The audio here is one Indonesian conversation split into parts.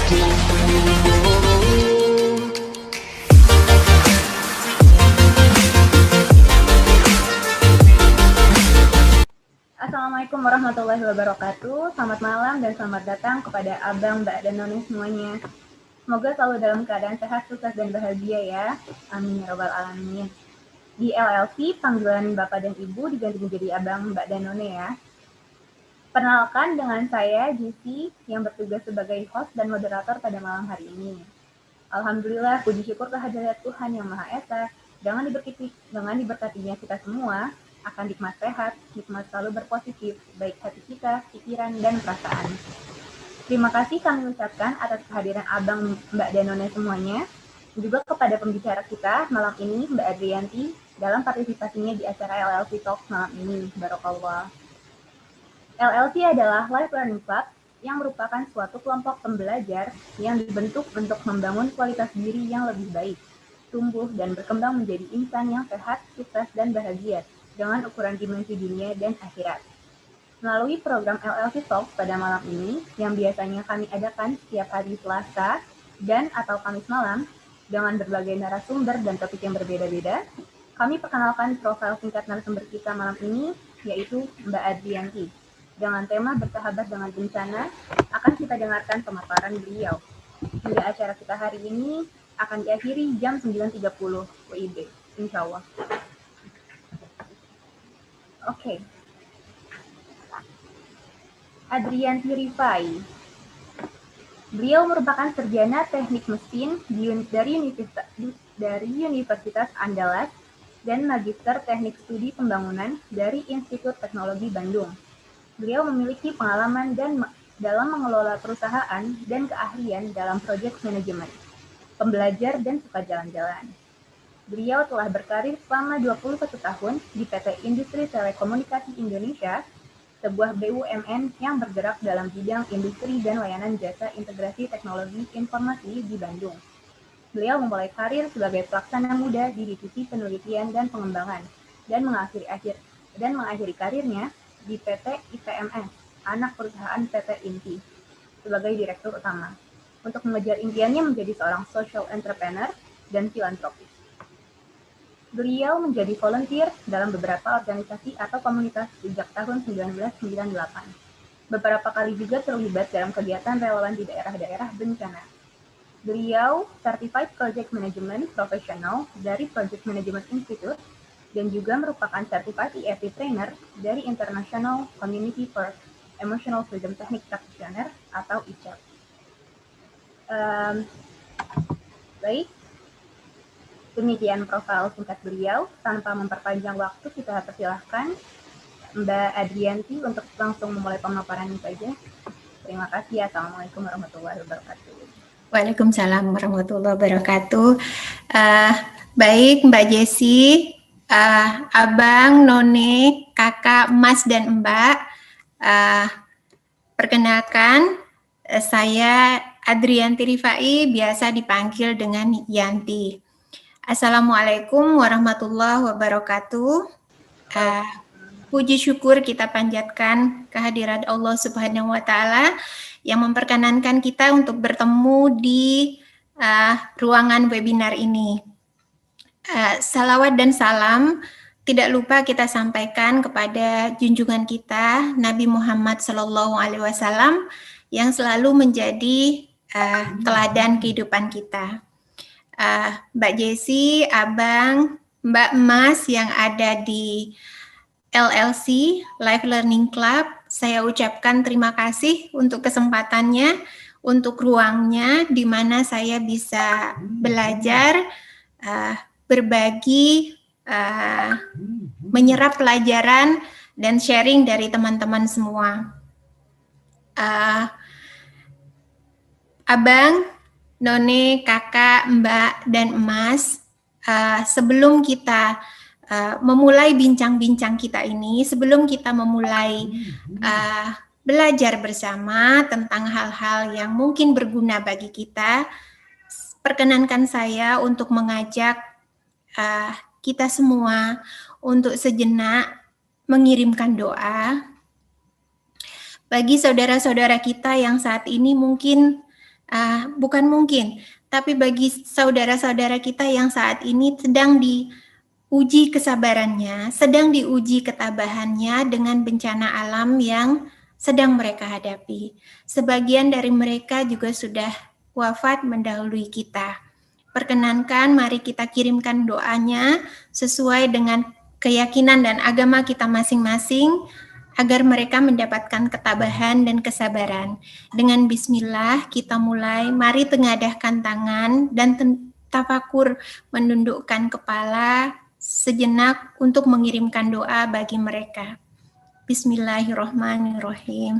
Assalamualaikum warahmatullahi wabarakatuh. Selamat malam dan selamat datang kepada Abang, Mbak, dan Noni semuanya. Semoga selalu dalam keadaan sehat, sukses, dan bahagia ya. Amin ya robbal alamin. Di LLC, panggilan Bapak dan Ibu diganti menjadi Abang, Mbak, dan None ya. Perkenalkan dengan saya, Jisi, yang bertugas sebagai host dan moderator pada malam hari ini. Alhamdulillah, puji syukur kehadirat Tuhan Yang Maha Esa, dengan diberkatinya kita semua, akan nikmat sehat, nikmat selalu berpositif, baik hati kita, pikiran, dan perasaan. Terima kasih kami ucapkan atas kehadiran Abang, Mbak, dan Nona semuanya, juga kepada pembicara kita malam ini, Mbak Adrianti, dalam partisipasinya di acara LLC Talk malam ini. Barokallah. LLC adalah Life Learning Club yang merupakan suatu kelompok pembelajar yang dibentuk untuk membangun kualitas diri yang lebih baik, tumbuh dan berkembang menjadi insan yang sehat, sukses, dan bahagia dengan ukuran dimensi dunia dan akhirat. Melalui program LLC Talk pada malam ini, yang biasanya kami adakan setiap hari Selasa dan atau Kamis malam, dengan berbagai narasumber dan topik yang berbeda-beda, kami perkenalkan profil singkat narasumber kita malam ini, yaitu Mbak Adrianti. Dengan tema bersahabat dengan bencana, akan kita dengarkan pemaparan beliau. Hingga acara kita hari ini akan diakhiri jam 9.30 WIB, insya Allah. Oke. Adrianti Rifai. Beliau merupakan sarjana teknik mesin dari Universitas Andalas dan magister teknik studi pembangunan dari Institut Teknologi Bandung. Beliau memiliki pengalaman dalam mengelola perusahaan dan keahlian dalam project management, pembelajar dan suka jalan-jalan. Beliau telah berkarir selama 21 tahun di PT Industri Telekomunikasi Indonesia, sebuah BUMN yang bergerak dalam bidang industri dan layanan jasa integrasi teknologi informasi di Bandung. Beliau memulai karir sebagai pelaksana muda di divisi penelitian dan pengembangan dan mengakhiri karirnya di PT IPMS, anak perusahaan PT Inti, sebagai direktur utama, untuk mengejar impiannya menjadi seorang social entrepreneur dan filantropis. Beliau menjadi volunteer dalam beberapa organisasi atau komunitas sejak tahun 1998. Beberapa kali juga terlibat dalam kegiatan relawan di daerah-daerah bencana. Beliau Certified Project Management Professional dari Project Management Institute dan juga merupakan Certified EFT Trainer dari International Community for Emotional Freedom Technique Practitioner atau ICEP. Baik, demikian profil singkat beliau. Tanpa memperpanjang waktu, kita persilahkan Mbak Adrianti untuk langsung memulai pemaparannya saja. Terima kasih. Assalamualaikum warahmatullahi wabarakatuh. Waalaikumsalam warahmatullahi wabarakatuh. Baik, Mbak Jessi, Abang, None, Kakak, Mas, dan Mbak. Perkenalkan, saya Adrianti Rifai, biasa dipanggil dengan Yanti. Assalamualaikum warahmatullahi wabarakatuh. Puji syukur kita panjatkan kehadirat Allah Subhanahu wa Ta'ala yang memperkenankan kita untuk bertemu di ruangan webinar ini. Salawat dan salam tidak lupa kita sampaikan kepada junjungan kita Nabi Muhammad SAW yang selalu menjadi teladan kehidupan kita. Mbak Jessi, Abang, Mbak Mas yang ada di LLC, Life Learning Club, saya ucapkan terima kasih untuk kesempatannya, untuk ruangnya di mana saya bisa belajar, berbagi, menyerap pelajaran, dan sharing dari teman-teman semua. Abang, None, Kakak, Mbak, dan Mas, sebelum kita memulai bincang-bincang kita ini, sebelum kita memulai belajar bersama tentang hal-hal yang mungkin berguna bagi kita, perkenankan saya untuk mengajak kita semua untuk sejenak mengirimkan doa bagi saudara-saudara kita yang saat ini mungkin Bukan mungkin, tapi bagi saudara-saudara kita yang saat ini sedang diuji kesabarannya, sedang diuji ketabahannya dengan bencana alam yang sedang mereka hadapi. Sebagian dari mereka juga sudah wafat mendahului kita. Perkenankan, mari kita kirimkan doanya sesuai dengan keyakinan dan agama kita masing-masing, agar mereka mendapatkan ketabahan dan kesabaran. Dengan bismillah kita mulai, mari tengadahkan tangan dan tafakur menundukkan kepala sejenak untuk mengirimkan doa bagi mereka. Bismillahirrahmanirrahim.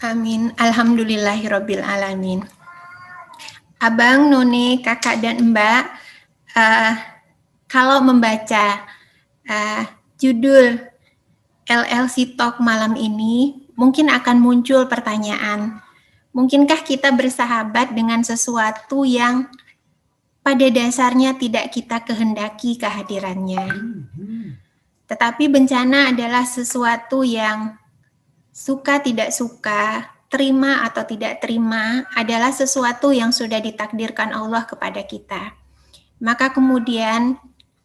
Amin. Alhamdulillahirabbil alamin. Abang, None, kakak, dan mbak, kalau membaca judul LLC Talk malam ini, mungkin akan muncul pertanyaan, mungkinkah kita bersahabat dengan sesuatu yang pada dasarnya tidak kita kehendaki kehadirannya? Tetapi bencana adalah sesuatu yang suka tidak suka, terima atau tidak terima, adalah sesuatu yang sudah ditakdirkan Allah kepada kita. Maka kemudian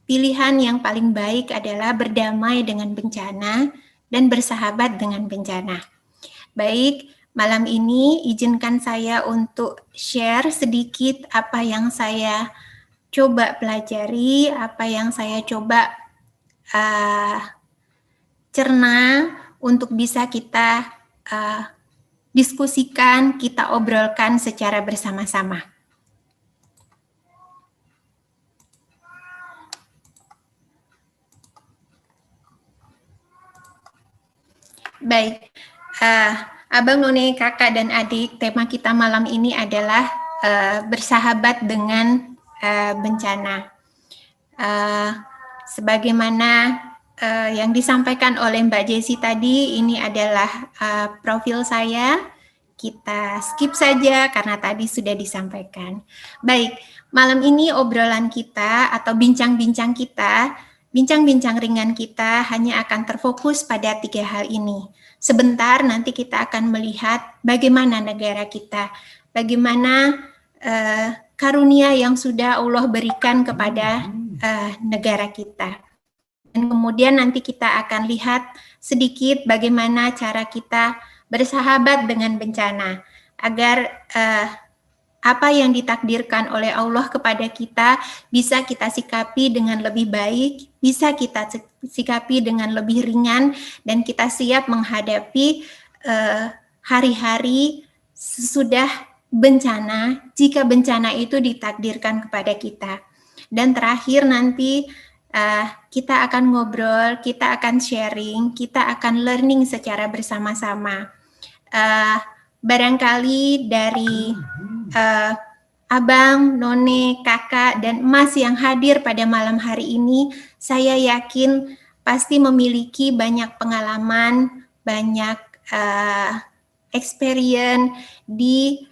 pilihan yang paling baik adalah berdamai dengan bencana dan bersahabat dengan bencana. Baik, malam ini izinkan saya untuk share sedikit apa yang saya coba pelajari, apa yang saya coba cerna untuk bisa kita diskusikan, kita obrolkan secara bersama-sama. Baik, Abang, None, kakak, dan adik, tema kita malam ini adalah bersahabat dengan bencana. Sebagaimana yang disampaikan oleh Mbak Jessi tadi, ini adalah profil saya. Kita skip saja karena tadi sudah disampaikan. Baik, malam ini obrolan kita atau bincang-bincang kita, bincang-bincang ringan kita hanya akan terfokus pada 3 hal ini. Sebentar nanti kita akan melihat bagaimana negara kita, bagaimana karunia yang sudah Allah berikan kepada negara kita. Dan kemudian nanti kita akan lihat sedikit bagaimana cara kita bersahabat dengan bencana, agar apa yang ditakdirkan oleh Allah kepada kita bisa kita sikapi dengan lebih baik, bisa kita sikapi dengan lebih ringan, dan kita siap menghadapi hari-hari sesudah bencana, jika bencana itu ditakdirkan kepada kita. Dan terakhir nanti kita akan ngobrol, kita akan sharing, kita akan learning secara bersama-sama. Barangkali dari Abang, None, kakak, dan Mas yang hadir pada malam hari ini, saya yakin pasti memiliki banyak pengalaman, banyak experience di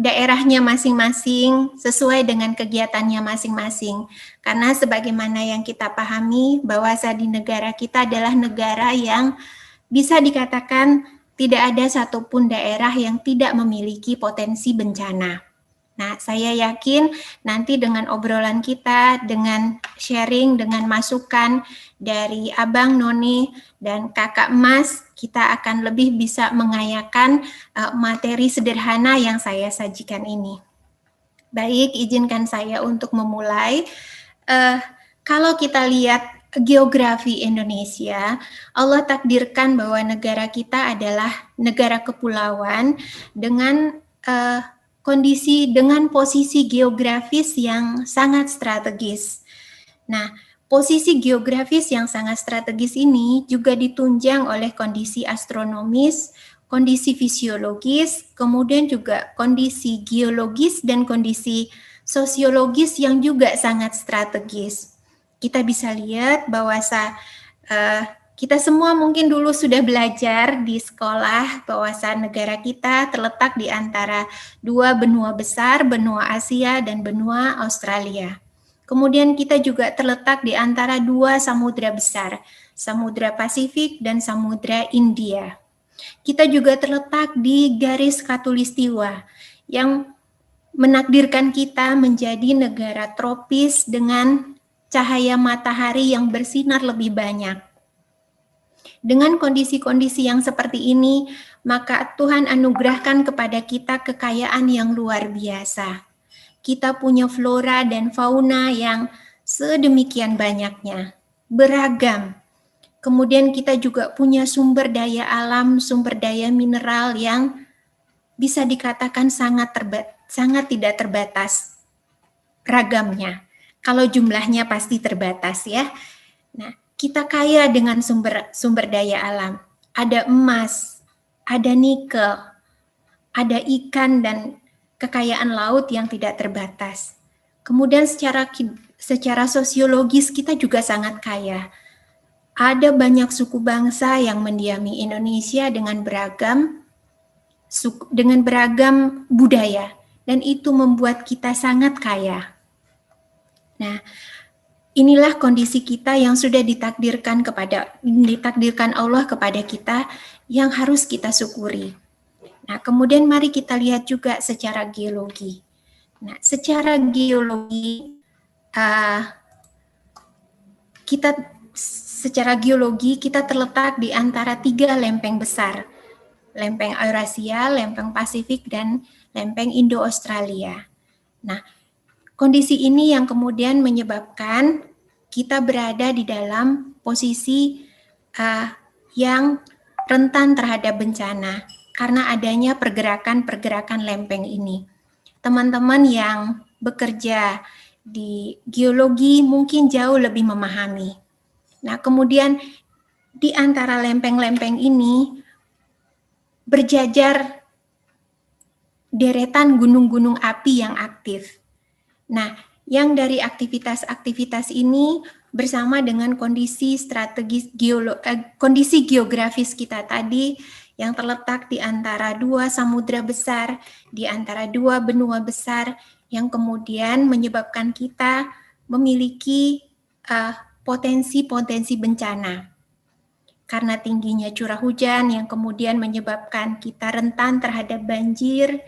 daerahnya masing-masing sesuai dengan kegiatannya masing-masing. Karena sebagaimana yang kita pahami bahwa di negara kita adalah negara yang bisa dikatakan tidak ada satupun daerah yang tidak memiliki potensi bencana. Nah, saya yakin nanti dengan obrolan kita, dengan sharing, dengan masukan dari Abang, None, dan kakak Mas, kita akan lebih bisa mengayakan materi sederhana yang saya sajikan ini. Baik, izinkan saya untuk memulai. Kalau kita lihat geografi Indonesia, Allah takdirkan bahwa negara kita adalah negara kepulauan dengan kondisi, dengan posisi geografis yang sangat strategis. Nah, posisi geografis yang sangat strategis ini juga ditunjang oleh kondisi astronomis, kondisi fisiologis, kemudian juga kondisi geologis dan kondisi sosiologis yang juga sangat strategis. Kita bisa lihat bahwa Kita semua mungkin dulu sudah belajar di sekolah bahwasanya negara kita terletak di antara dua benua besar, benua Asia dan benua Australia. Kemudian kita juga terletak di antara dua samudra besar, Samudra Pasifik dan Samudra India. Kita juga terletak di garis khatulistiwa yang menakdirkan kita menjadi negara tropis dengan cahaya matahari yang bersinar lebih banyak. Dengan kondisi-kondisi yang seperti ini, maka Tuhan anugerahkan kepada kita kekayaan yang luar biasa. Kita punya flora dan fauna yang sedemikian banyaknya, beragam. Kemudian kita juga punya sumber daya alam, sumber daya mineral yang bisa dikatakan sangat tidak terbatas ragamnya. Kalau jumlahnya pasti terbatas ya. Nah, kita kaya dengan sumber daya alam. Ada emas, ada nikel, ada ikan dan kekayaan laut yang tidak terbatas. Kemudian secara sosiologis kita juga sangat kaya. Ada banyak suku bangsa yang mendiami Indonesia dengan beragam budaya, dan itu membuat kita sangat kaya. Nah, inilah kondisi kita yang sudah ditakdirkan Allah kepada kita yang harus kita syukuri. Nah, kemudian mari kita lihat juga secara geologi. Nah, secara geologi kita terletak di antara 3 lempeng besar. Lempeng Eurasia, lempeng Pasifik, dan lempeng Indo-Australia. Nah, kondisi ini yang kemudian menyebabkan kita berada di dalam posisi yang rentan terhadap bencana karena adanya pergerakan-pergerakan lempeng ini. Teman-teman yang bekerja di geologi mungkin jauh lebih memahami. Nah, kemudian di antara lempeng-lempeng ini berjajar deretan gunung-gunung api yang aktif. Nah, yang dari aktivitas-aktivitas ini bersama dengan kondisi geografis kita tadi yang terletak di antara 2 samudra besar, di antara 2 benua besar yang kemudian menyebabkan kita memiliki potensi-potensi bencana. Karena tingginya curah hujan yang kemudian menyebabkan kita rentan terhadap banjir,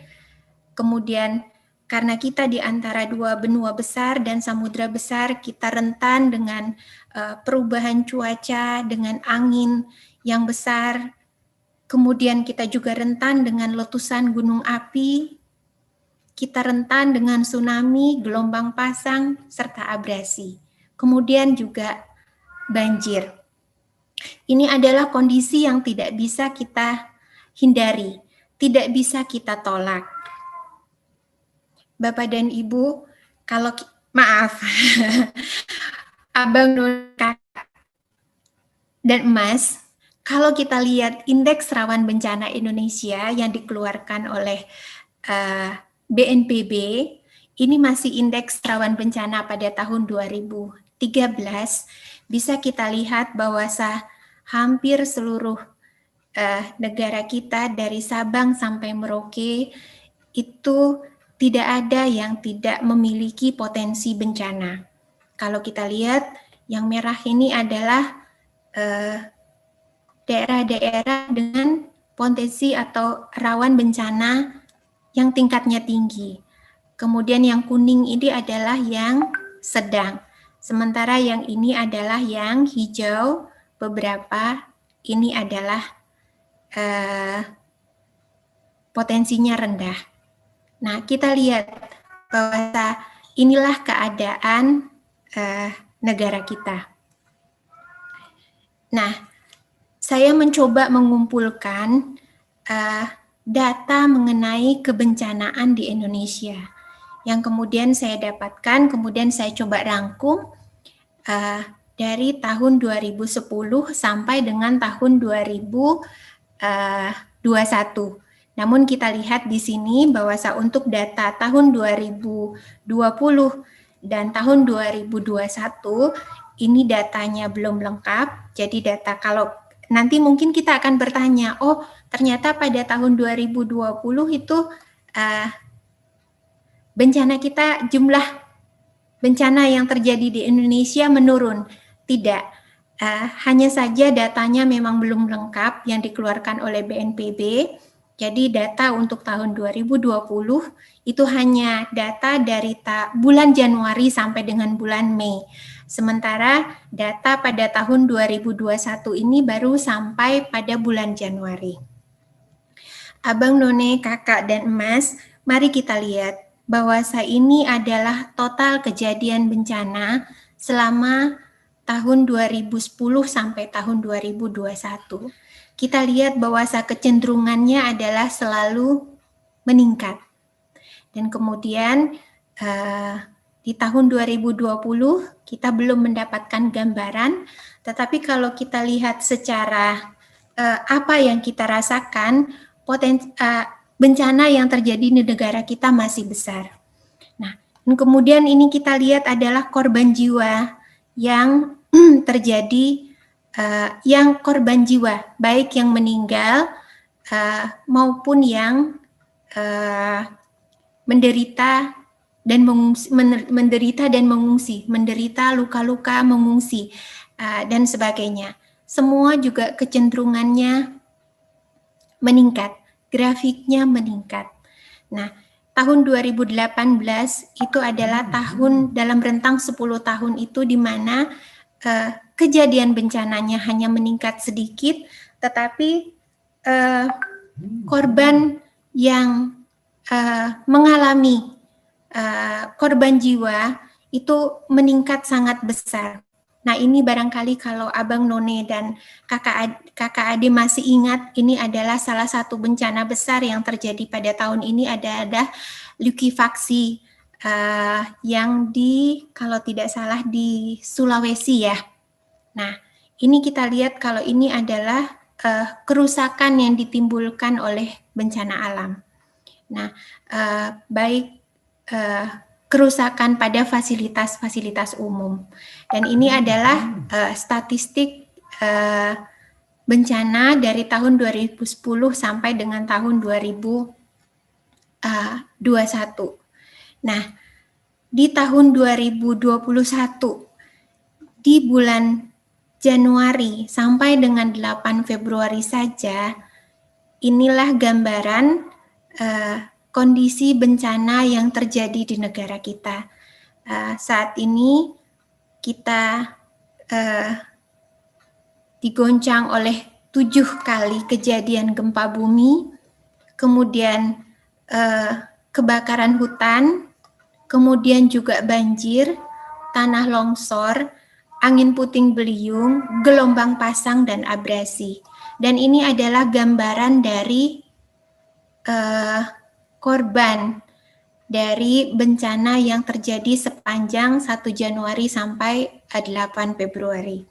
kemudian karena kita di antara 2 benua besar dan samudra besar, kita rentan dengan perubahan cuaca, dengan angin yang besar, kemudian kita juga rentan dengan letusan gunung api, kita rentan dengan tsunami, gelombang pasang, serta abrasi. Kemudian juga banjir. Ini adalah kondisi yang tidak bisa kita hindari, tidak bisa kita tolak. Bapak dan Ibu, Abang, Kakak, dan Mas, kalau kita lihat indeks rawan bencana Indonesia yang dikeluarkan oleh BNPB, ini masih indeks rawan bencana pada tahun 2013, bisa kita lihat bahwa hampir seluruh negara kita dari Sabang sampai Merauke itu tidak ada yang tidak memiliki potensi bencana. Kalau kita lihat yang merah ini adalah daerah-daerah dengan potensi atau rawan bencana yang tingkatnya tinggi. Kemudian yang kuning ini adalah yang sedang. Sementara yang ini adalah yang hijau, beberapa ini adalah potensinya rendah. Nah, kita lihat bahwa inilah keadaan negara kita. Nah, saya mencoba mengumpulkan data mengenai kebencanaan di Indonesia yang kemudian saya dapatkan, kemudian saya coba rangkum dari tahun 2010 sampai dengan tahun 2021. Namun kita lihat di sini bahwa untuk data tahun 2020 dan tahun 2021 ini datanya belum lengkap. jadi data. Kalau nanti mungkin kita akan bertanya, oh ternyata pada tahun 2020 itu bencana kita, jumlah bencana yang terjadi di Indonesia menurun. Tidak, hanya saja datanya memang belum lengkap yang dikeluarkan oleh BNPB. Jadi data untuk tahun 2020 itu hanya data dari bulan Januari sampai dengan bulan Mei. Sementara data pada tahun 2021 ini baru sampai pada bulan Januari. Abang, None, kakak, dan emas, mari kita lihat bahwa ini adalah total kejadian bencana selama tahun 2010 sampai tahun 2021. Kita lihat bahwa kecenderungannya adalah selalu meningkat. Dan kemudian di tahun 2020 kita belum mendapatkan gambaran, tetapi kalau kita lihat secara apa yang kita rasakan, bencana yang terjadi di negara kita masih besar. Nah, kemudian ini kita lihat adalah korban jiwa yang terjadi, yang korban jiwa, baik yang meninggal maupun yang menderita dan mengungsi, menderita luka-luka, mengungsi, dan sebagainya. Semua juga kecenderungannya meningkat, grafiknya meningkat. Nah, tahun 2018 itu adalah tahun dalam rentang 10 tahun itu di mana kejadian bencananya hanya meningkat sedikit, tetapi korban yang mengalami korban jiwa itu meningkat sangat besar. Nah, ini barangkali kalau Abang None dan kakak Ade masih ingat, ini adalah salah satu bencana besar yang terjadi pada tahun ini adalah likuifaksi yang kalau tidak salah di Sulawesi ya. Nah, ini kita lihat kalau ini adalah kerusakan yang ditimbulkan oleh bencana alam. Nah, baik kerusakan pada fasilitas-fasilitas umum. Dan ini adalah statistik bencana dari tahun 2010 sampai dengan tahun 2021. Nah, di tahun 2021, di bulan Januari sampai dengan 8 Februari saja, inilah gambaran kondisi bencana yang terjadi di negara kita. Saat ini kita digoncang oleh 7 kali kejadian gempa bumi, kemudian kebakaran hutan, kemudian juga banjir, tanah longsor, angin puting beliung, gelombang pasang, dan abrasi. Dan ini adalah gambaran dari korban dari bencana yang terjadi sepanjang 1 Januari sampai 8 Februari.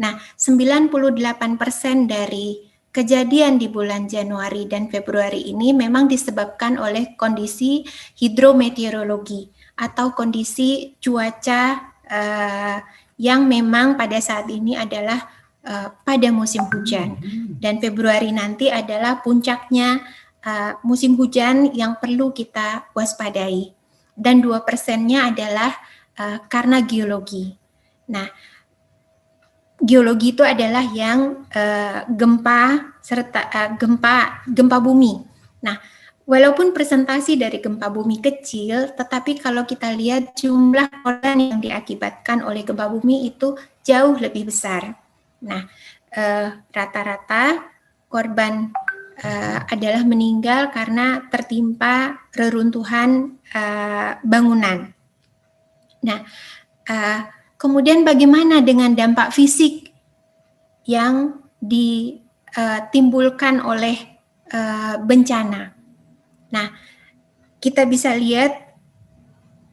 Nah, 98% dari kejadian di bulan Januari dan Februari ini memang disebabkan oleh kondisi hidrometeorologi atau kondisi cuaca yang memang pada saat ini adalah pada musim hujan. Dan Februari nanti adalah puncaknya musim hujan yang perlu kita waspadai. Dan 2%-nya adalah karena geologi. Nah, geologi itu adalah yang gempa serta gempa bumi. Nah, walaupun presentasi dari gempa bumi kecil, tetapi kalau kita lihat jumlah korban yang diakibatkan oleh gempa bumi itu jauh lebih besar. Nah, rata-rata korban adalah meninggal karena tertimpa reruntuhan bangunan. Nah, kemudian bagaimana dengan dampak fisik yang ditimbulkan oleh bencana? Nah, kita bisa lihat,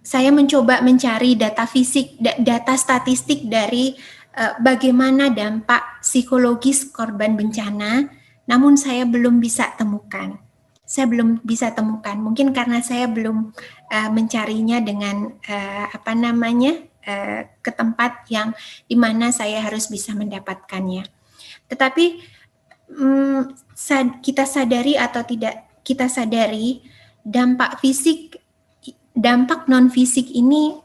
saya mencoba mencari data fisik, data statistik dari bagaimana dampak psikologis korban bencana, namun saya belum bisa temukan. Mungkin karena saya belum mencarinya dengan ke tempat yang dimana saya harus bisa mendapatkannya. Tetapi kita sadari atau tidak kita sadari, dampak non fisik ini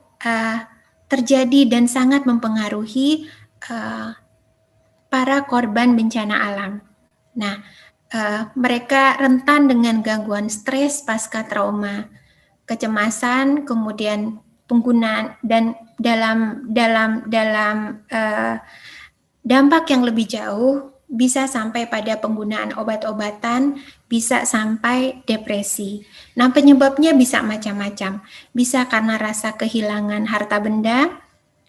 terjadi dan sangat mempengaruhi para korban bencana alam. Nah, mereka rentan dengan gangguan stres pasca trauma, kecemasan, kemudian penggunaan dan dalam dampak yang lebih jauh bisa sampai pada penggunaan obat-obatan, bisa sampai depresi. Nah, penyebabnya bisa macam-macam. Bisa karena rasa kehilangan harta benda,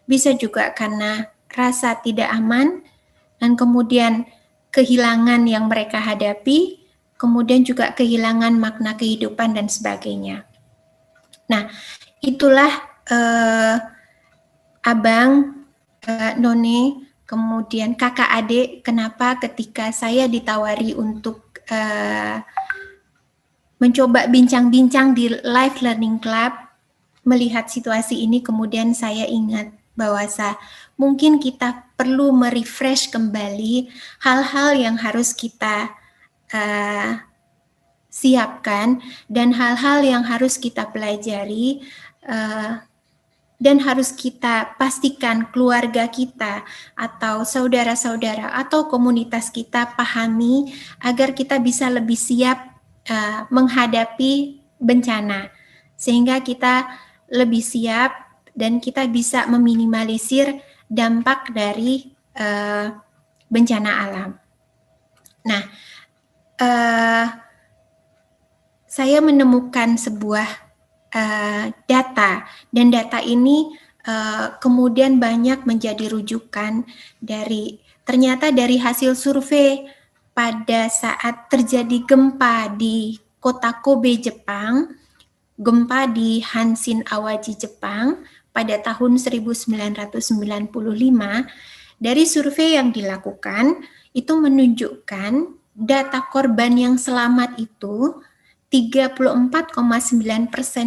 bisa juga karena rasa tidak aman, dan kemudian kehilangan yang mereka hadapi, kemudian juga kehilangan makna kehidupan dan sebagainya. Nah, itulah Abang, None, kemudian kakak adik, kenapa ketika saya ditawari untuk mencoba bincang-bincang di Live Learning Club, melihat situasi ini, kemudian saya ingat bahwa mungkin kita perlu merefresh kembali hal-hal yang harus kita siapkan dan hal-hal yang harus kita pelajari dan harus kita pastikan keluarga kita atau saudara-saudara atau komunitas kita pahami agar kita bisa lebih siap menghadapi bencana, sehingga kita lebih siap dan kita bisa meminimalisir dampak dari bencana alam. Nah, saya menemukan sebuah data, dan data ini kemudian banyak menjadi rujukan ternyata dari hasil survei pada saat terjadi gempa di kota Kobe, Jepang, gempa di Hanshin Awaji, Jepang pada tahun 1995, dari survei yang dilakukan itu menunjukkan data korban yang selamat itu 34,9%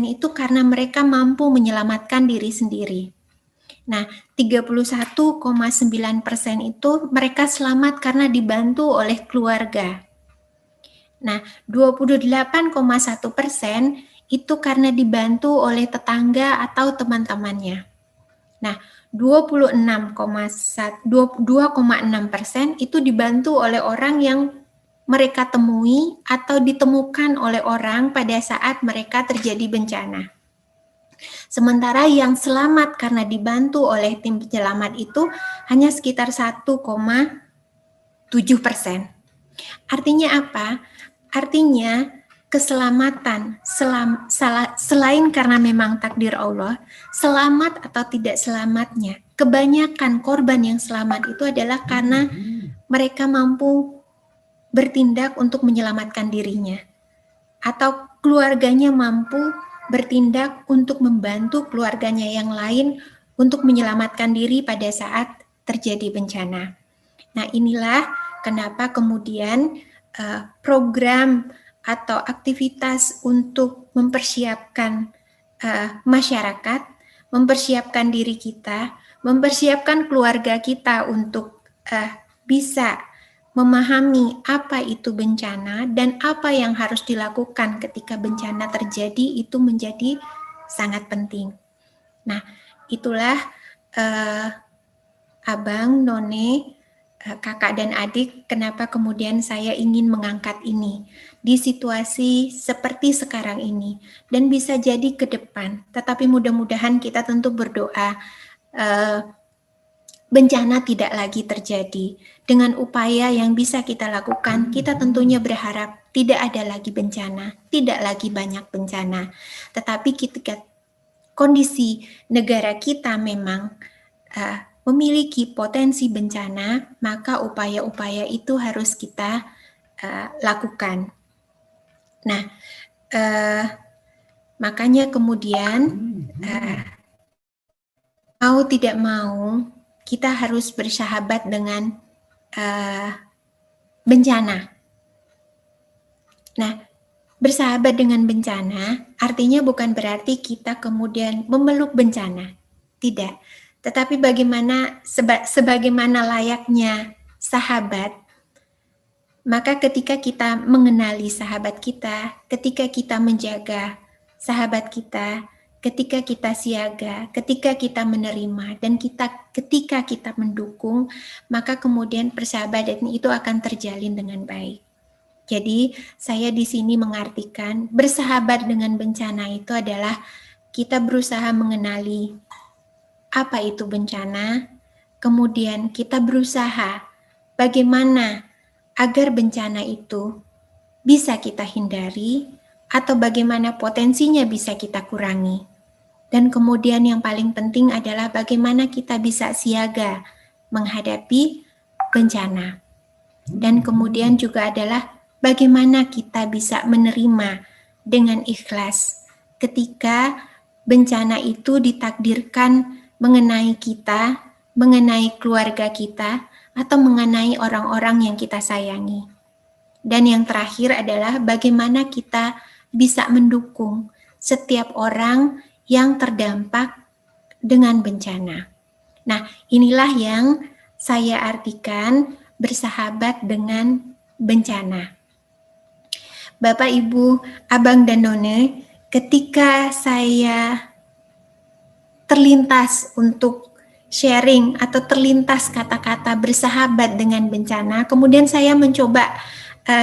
itu karena mereka mampu menyelamatkan diri sendiri. Nah, 31,9% itu mereka selamat karena dibantu oleh keluarga. Nah, 28,1% itu karena dibantu oleh tetangga atau teman-temannya. Nah, 2,6% itu dibantu oleh orang yang mereka temui atau ditemukan oleh orang pada saat mereka terjadi bencana. Sementara yang selamat karena dibantu oleh tim penyelamat itu hanya sekitar 1,7%. Artinya apa? Artinya keselamatan selain karena memang takdir Allah, selamat atau tidak selamatnya, kebanyakan korban yang selamat itu adalah karena mereka mampu bertindak untuk menyelamatkan dirinya, atau keluarganya mampu bertindak untuk membantu keluarganya yang lain untuk menyelamatkan diri pada saat terjadi bencana. Nah, inilah kenapa kemudian program atau aktivitas untuk mempersiapkan masyarakat, mempersiapkan diri kita, mempersiapkan keluarga kita untuk bisa memahami apa itu bencana dan apa yang harus dilakukan ketika bencana terjadi itu menjadi sangat penting. Nah, itulah Abang, None, kakak dan adik, kenapa kemudian saya ingin mengangkat ini di situasi seperti sekarang ini dan bisa jadi ke depan. Tetapi mudah-mudahan kita tentu berdoa bencana tidak lagi terjadi. Dengan upaya yang bisa kita lakukan, kita tentunya berharap tidak ada lagi bencana, tidak lagi banyak bencana. Tetapi ketika kondisi negara kita memang memiliki potensi bencana, maka upaya-upaya itu harus kita lakukan. Nah, makanya kemudian mau tidak mau kita harus bersahabat dengan bencana. Nah, bersahabat dengan bencana artinya bukan berarti kita kemudian memeluk bencana. Tidak. Tetapi sebagaimana layaknya sahabat, maka ketika kita mengenali sahabat kita, ketika kita menjaga sahabat kita, ketika kita siaga, ketika kita menerima, dan ketika kita mendukung, maka kemudian persahabatan itu akan terjalin dengan baik. Jadi saya di sini mengartikan bersahabat dengan bencana itu adalah kita berusaha mengenali apa itu bencana, kemudian kita berusaha bagaimana agar bencana itu bisa kita hindari atau bagaimana potensinya bisa kita kurangi. Dan kemudian yang paling penting adalah bagaimana kita bisa siaga menghadapi bencana. Dan kemudian juga adalah bagaimana kita bisa menerima dengan ikhlas ketika bencana itu ditakdirkan mengenai kita, mengenai keluarga kita, atau mengenai orang-orang yang kita sayangi. Dan yang terakhir adalah bagaimana kita bisa mendukung setiap orang yang terdampak dengan bencana. Nah, inilah yang saya artikan bersahabat dengan bencana. Bapak, Ibu, Abang, dan None, ketika saya terlintas untuk sharing atau terlintas kata-kata bersahabat dengan bencana, kemudian saya mencoba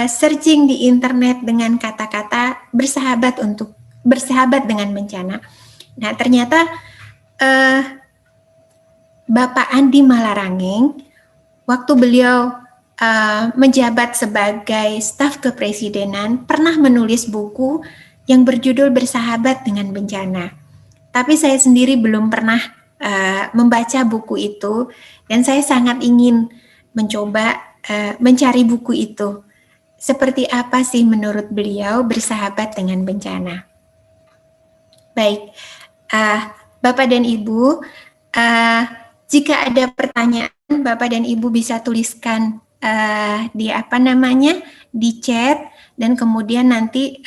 searching di internet dengan kata-kata bersahabat dengan bencana. Nah, ternyata Bapak Andi Malarangeng, waktu beliau menjabat sebagai staf kepresidenan, pernah menulis buku yang berjudul Bersahabat dengan Bencana. Tapi saya sendiri belum pernah membaca buku itu, dan saya sangat ingin mencoba mencari buku itu. Seperti apa sih menurut beliau bersahabat dengan bencana? Baik, Bapak dan Ibu, jika ada pertanyaan, Bapak dan Ibu bisa tuliskan di chat, dan kemudian nanti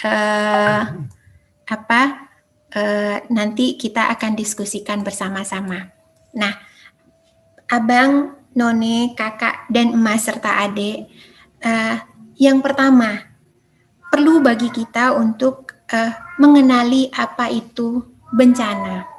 nanti kita akan diskusikan bersama-sama. Nah, Abang, None, Kakak, dan Emas serta Adik, yang pertama perlu bagi kita untuk mengenali apa itu bencana.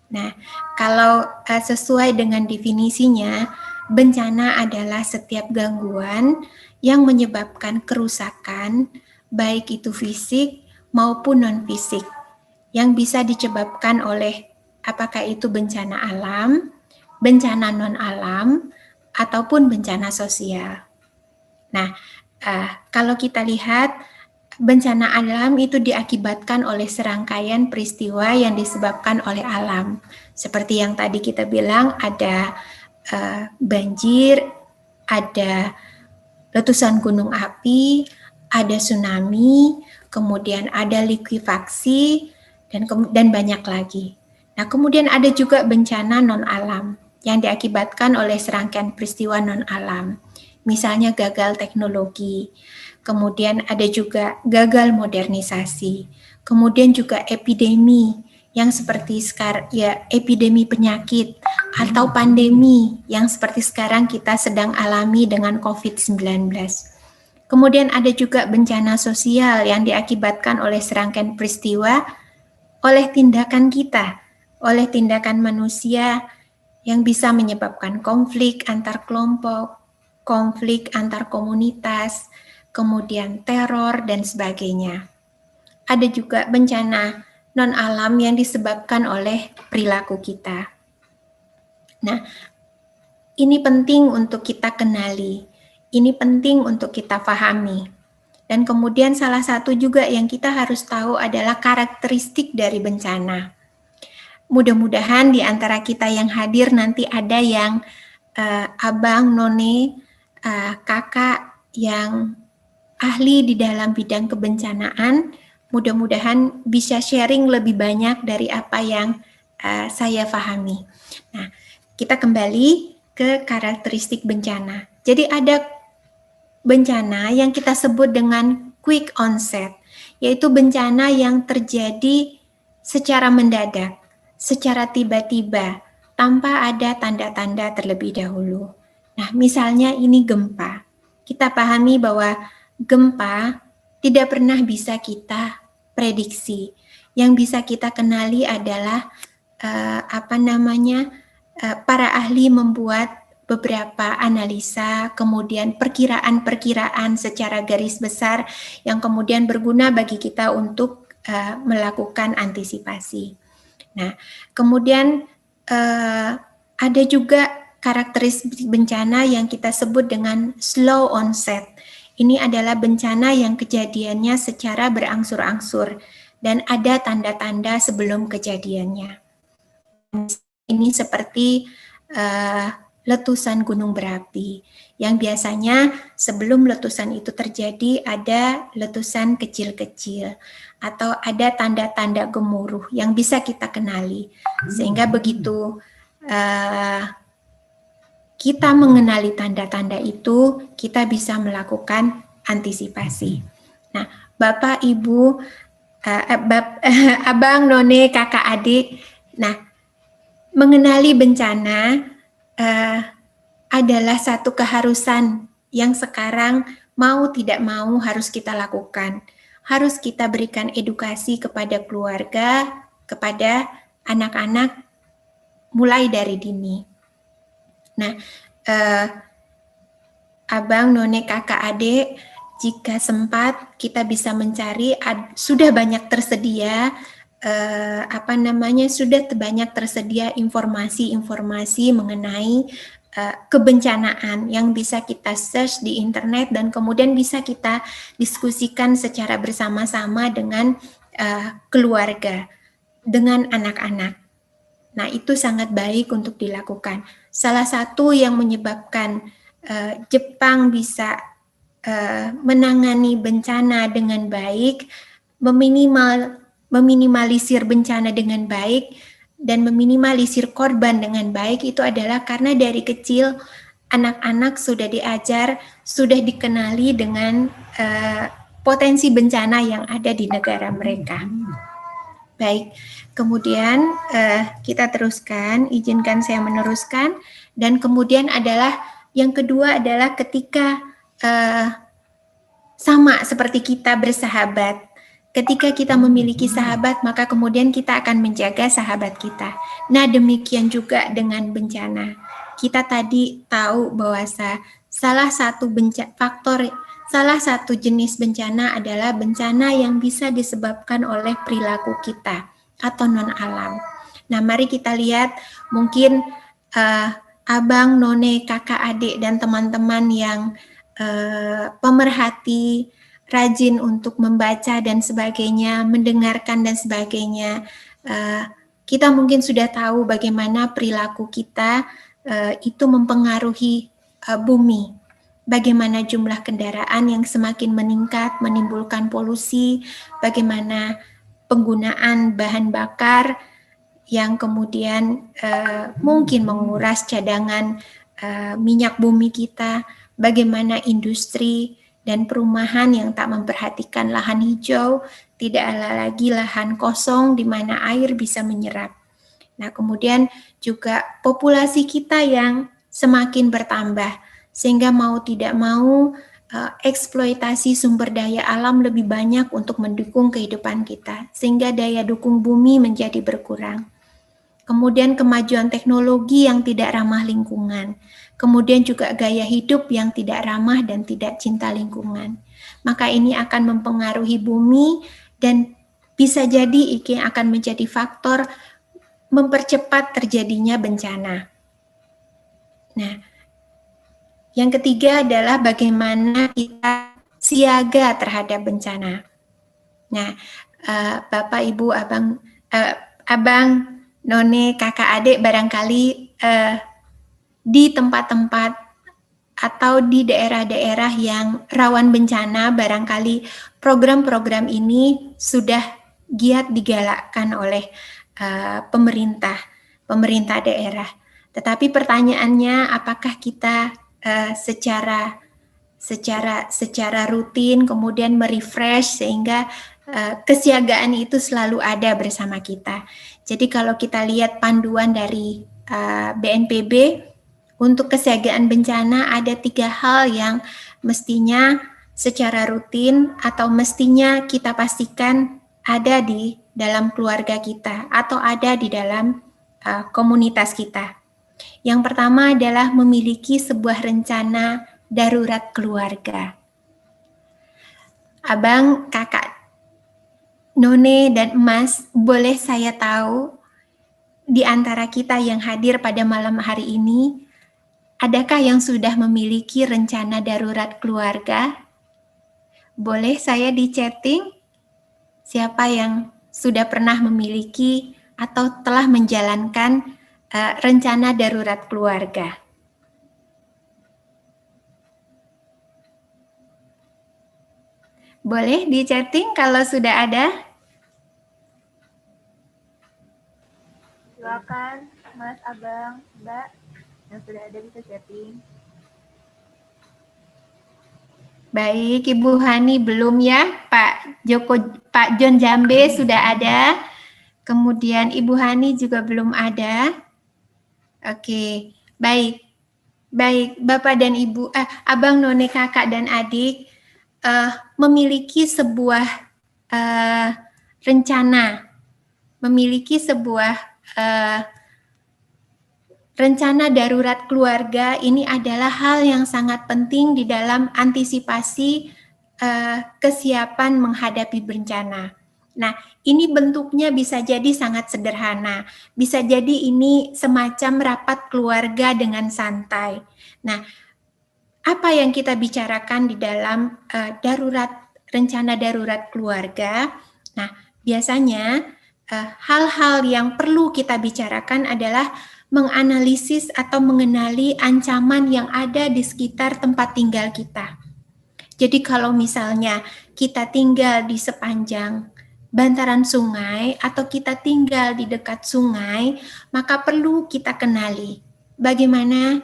Nah, kalau sesuai dengan definisinya, bencana adalah setiap gangguan yang menyebabkan kerusakan, baik itu fisik maupun non-fisik, yang bisa disebabkan oleh apakah itu bencana alam, bencana non-alam, ataupun bencana sosial. Nah, kalau kita lihat, bencana alam itu diakibatkan oleh serangkaian peristiwa yang disebabkan oleh alam. Seperti yang tadi kita bilang, ada banjir, ada letusan gunung api, ada tsunami, kemudian ada likuifaksi, dan banyak lagi. Nah, kemudian ada juga bencana non-alam yang diakibatkan oleh serangkaian peristiwa non-alam. Misalnya gagal teknologi, kemudian ada juga gagal modernisasi, kemudian juga epidemi yang seperti sekarang, ya epidemi penyakit atau pandemi yang seperti sekarang kita sedang alami dengan COVID-19. Kemudian ada juga bencana sosial yang diakibatkan oleh serangkaian peristiwa, oleh tindakan kita, oleh tindakan manusia yang bisa menyebabkan konflik antar kelompok, konflik antar komunitas, kemudian teror, dan sebagainya. Ada juga bencana non-alam yang disebabkan oleh perilaku kita. Nah, ini penting untuk kita kenali, ini penting untuk kita pahami. Dan kemudian salah satu juga yang kita harus tahu adalah karakteristik dari bencana. Mudah-mudahan di antara kita yang hadir nanti ada yang Abang, None, Kakak yang ahli di dalam bidang kebencanaan, mudah-mudahan bisa sharing lebih banyak dari apa yang saya pahami. Nah, kita kembali ke karakteristik bencana. Jadi ada bencana yang kita sebut dengan quick onset, yaitu bencana yang terjadi secara mendadak, secara tiba-tiba tanpa ada tanda-tanda terlebih dahulu. Nah, misalnya ini gempa. Kita pahami bahwa gempa tidak pernah bisa kita prediksi. Yang bisa kita kenali adalah para ahli membuat beberapa analisa, kemudian perkiraan-perkiraan secara garis besar yang kemudian berguna bagi kita untuk melakukan antisipasi. Nah, kemudian ada juga karakteristik bencana yang kita sebut dengan slow onset. Ini adalah bencana yang kejadiannya secara berangsur-angsur dan ada tanda-tanda sebelum kejadiannya. Ini seperti letusan gunung berapi yang biasanya sebelum letusan itu terjadi ada letusan kecil-kecil atau ada tanda-tanda gemuruh yang bisa kita kenali, sehingga begitu kita mengenali tanda-tanda itu kita bisa melakukan antisipasi. Nah, Bapak, Ibu, Abang, None, Kakak, Adik, nah, mengenali bencana adalah satu keharusan yang sekarang mau tidak mau harus kita lakukan. Harus kita berikan edukasi kepada keluarga, kepada anak-anak mulai dari dini. Nah, Abang, None, Kakak, Adik, jika sempat kita bisa mencari, sudah banyak tersedia sudah banyak tersedia informasi-informasi mengenai kebencanaan yang bisa kita search di internet dan kemudian bisa kita diskusikan secara bersama-sama dengan keluarga, dengan anak-anak. Nah, itu sangat baik untuk dilakukan. Salah satu yang menyebabkan Jepang bisa menangani bencana dengan baik, meminimalisir bencana dengan baik dan meminimalisir korban dengan baik itu adalah karena dari kecil anak-anak sudah diajar, sudah dikenali dengan potensi bencana yang ada di negara mereka. Baik, kemudian kita teruskan, izinkan saya meneruskan, dan kemudian adalah yang kedua adalah ketika sama seperti kita bersahabat. Ketika kita memiliki sahabat, maka kemudian kita akan menjaga sahabat kita. Nah, demikian juga dengan bencana. Kita tadi tahu bahwa salah satu jenis bencana adalah bencana yang bisa disebabkan oleh perilaku kita atau non-alam. Nah, mari kita lihat mungkin Abang, None, Kakak, Adik, dan teman-teman yang pemerhati, rajin untuk membaca dan sebagainya, mendengarkan dan sebagainya. Kita mungkin sudah tahu bagaimana perilaku kita itu mempengaruhi bumi. Bagaimana jumlah kendaraan yang semakin meningkat menimbulkan polusi, bagaimana penggunaan bahan bakar yang kemudian mungkin menguras cadangan minyak bumi kita, bagaimana industri dan perumahan yang tak memperhatikan lahan hijau, tidak ada lagi lahan kosong di mana air bisa menyerap. Nah, kemudian juga populasi kita yang semakin bertambah, sehingga mau tidak mau eksploitasi sumber daya alam lebih banyak untuk mendukung kehidupan kita, sehingga daya dukung bumi menjadi berkurang. Kemudian kemajuan teknologi yang tidak ramah lingkungan, kemudian juga gaya hidup yang tidak ramah dan tidak cinta lingkungan. Maka ini akan mempengaruhi bumi dan bisa jadi ini akan menjadi faktor mempercepat terjadinya bencana. Nah, yang ketiga adalah bagaimana kita siaga terhadap bencana. Nah, Bapak, Ibu, Abang, None, Kakak, Adik barangkali di tempat-tempat atau di daerah-daerah yang rawan bencana, barangkali program-program ini sudah giat digalakkan oleh pemerintah daerah. Tetapi pertanyaannya, apakah kita secara rutin kemudian merefresh sehingga kesiagaan itu selalu ada bersama kita. Jadi kalau kita lihat panduan dari BNPB untuk kesiagaan bencana, ada 3 hal yang mestinya secara rutin atau mestinya kita pastikan ada di dalam keluarga kita atau ada di dalam komunitas kita. Yang pertama adalah memiliki sebuah rencana darurat keluarga. Abang, kakak, None, dan Emas, boleh saya tahu di antara kita yang hadir pada malam hari ini, adakah yang sudah memiliki rencana darurat keluarga? Boleh saya di chatting siapa yang sudah pernah memiliki atau telah menjalankan rencana darurat keluarga. Boleh di chatting kalau sudah ada. Silakan Mas, Abang, Mbak yang sudah ada bisa chatting. Baik, Ibu Hani belum ya, Pak John Jambe sudah ada. Kemudian Ibu Hani juga belum ada. Oke, baik. Baik, Bapak dan Ibu, Abang, None, Kakak, dan adik memiliki sebuah rencana, memiliki sebuah rencana darurat keluarga. Ini adalah hal yang sangat penting di dalam antisipasi kesiapan menghadapi bencana. Nah, ini bentuknya bisa jadi sangat sederhana. Bisa jadi ini semacam rapat keluarga dengan santai. Nah, apa yang kita bicarakan di dalam rencana darurat keluarga? Nah, biasanya hal-hal yang perlu kita bicarakan adalah menganalisis atau mengenali ancaman yang ada di sekitar tempat tinggal kita. Jadi kalau misalnya kita tinggal di sepanjang bantaran sungai atau kita tinggal di dekat sungai, maka perlu kita kenali bagaimana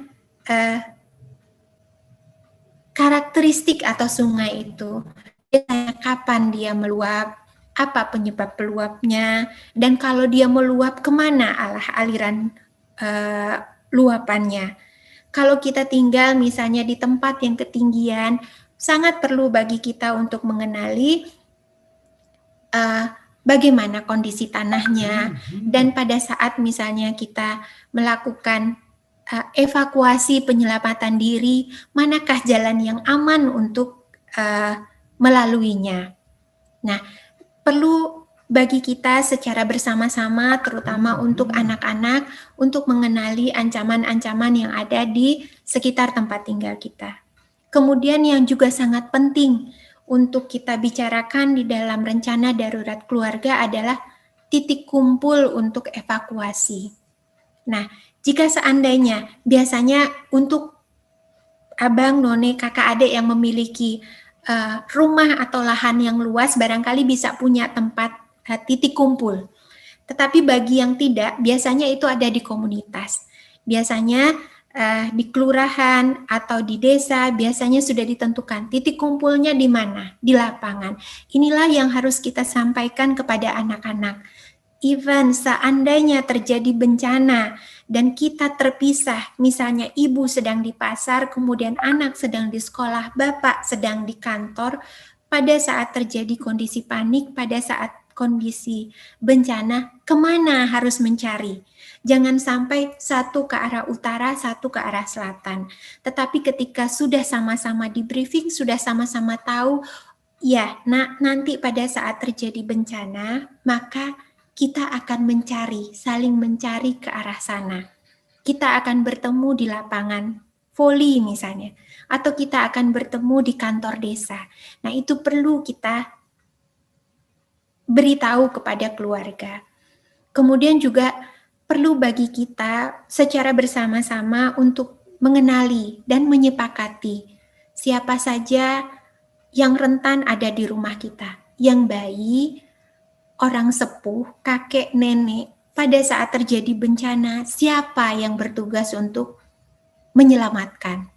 karakteristik atau sungai itu. Biasanya kapan dia meluap, apa penyebab peluapnya, dan kalau dia meluap kemana aliran luapannya. Kalau kita tinggal misalnya di tempat yang ketinggian, sangat perlu bagi kita untuk mengenali bagaimana kondisi tanahnya, dan pada saat misalnya kita melakukan evakuasi penyelamatan diri, manakah jalan yang aman untuk melaluinya. Nah, perlu bagi kita secara bersama-sama, terutama untuk anak-anak, untuk mengenali ancaman-ancaman yang ada di sekitar tempat tinggal kita. Kemudian yang juga sangat penting untuk kita bicarakan di dalam rencana darurat keluarga adalah titik kumpul untuk evakuasi. Nah, jika seandainya biasanya untuk abang, none, kakak, adik yang memiliki rumah atau lahan yang luas barangkali bisa punya tempat titik kumpul. Tetapi bagi yang tidak, biasanya itu ada di komunitas. Biasanya di kelurahan atau di desa biasanya sudah ditentukan titik kumpulnya di mana, di lapangan. Inilah yang harus kita sampaikan kepada anak-anak. Even seandainya terjadi bencana dan kita terpisah, misalnya ibu sedang di pasar, kemudian anak sedang di sekolah, bapak sedang di kantor, pada saat terjadi kondisi panik, pada saat kondisi bencana, kemana harus mencari? Jangan sampai satu ke arah utara, satu ke arah selatan. Tetapi ketika sudah sama-sama di briefing, sudah sama-sama tahu, ya, nanti pada saat terjadi bencana, maka kita akan mencari, saling mencari ke arah sana. Kita akan bertemu di lapangan voli misalnya, atau kita akan bertemu di kantor desa. Nah, itu perlu kita beritahu kepada keluarga. Kemudian juga perlu bagi kita secara bersama-sama untuk mengenali dan menyepakati siapa saja yang rentan ada di rumah kita, yang bayi, orang sepuh, kakek, nenek, pada saat terjadi bencana, siapa yang bertugas untuk menyelamatkan?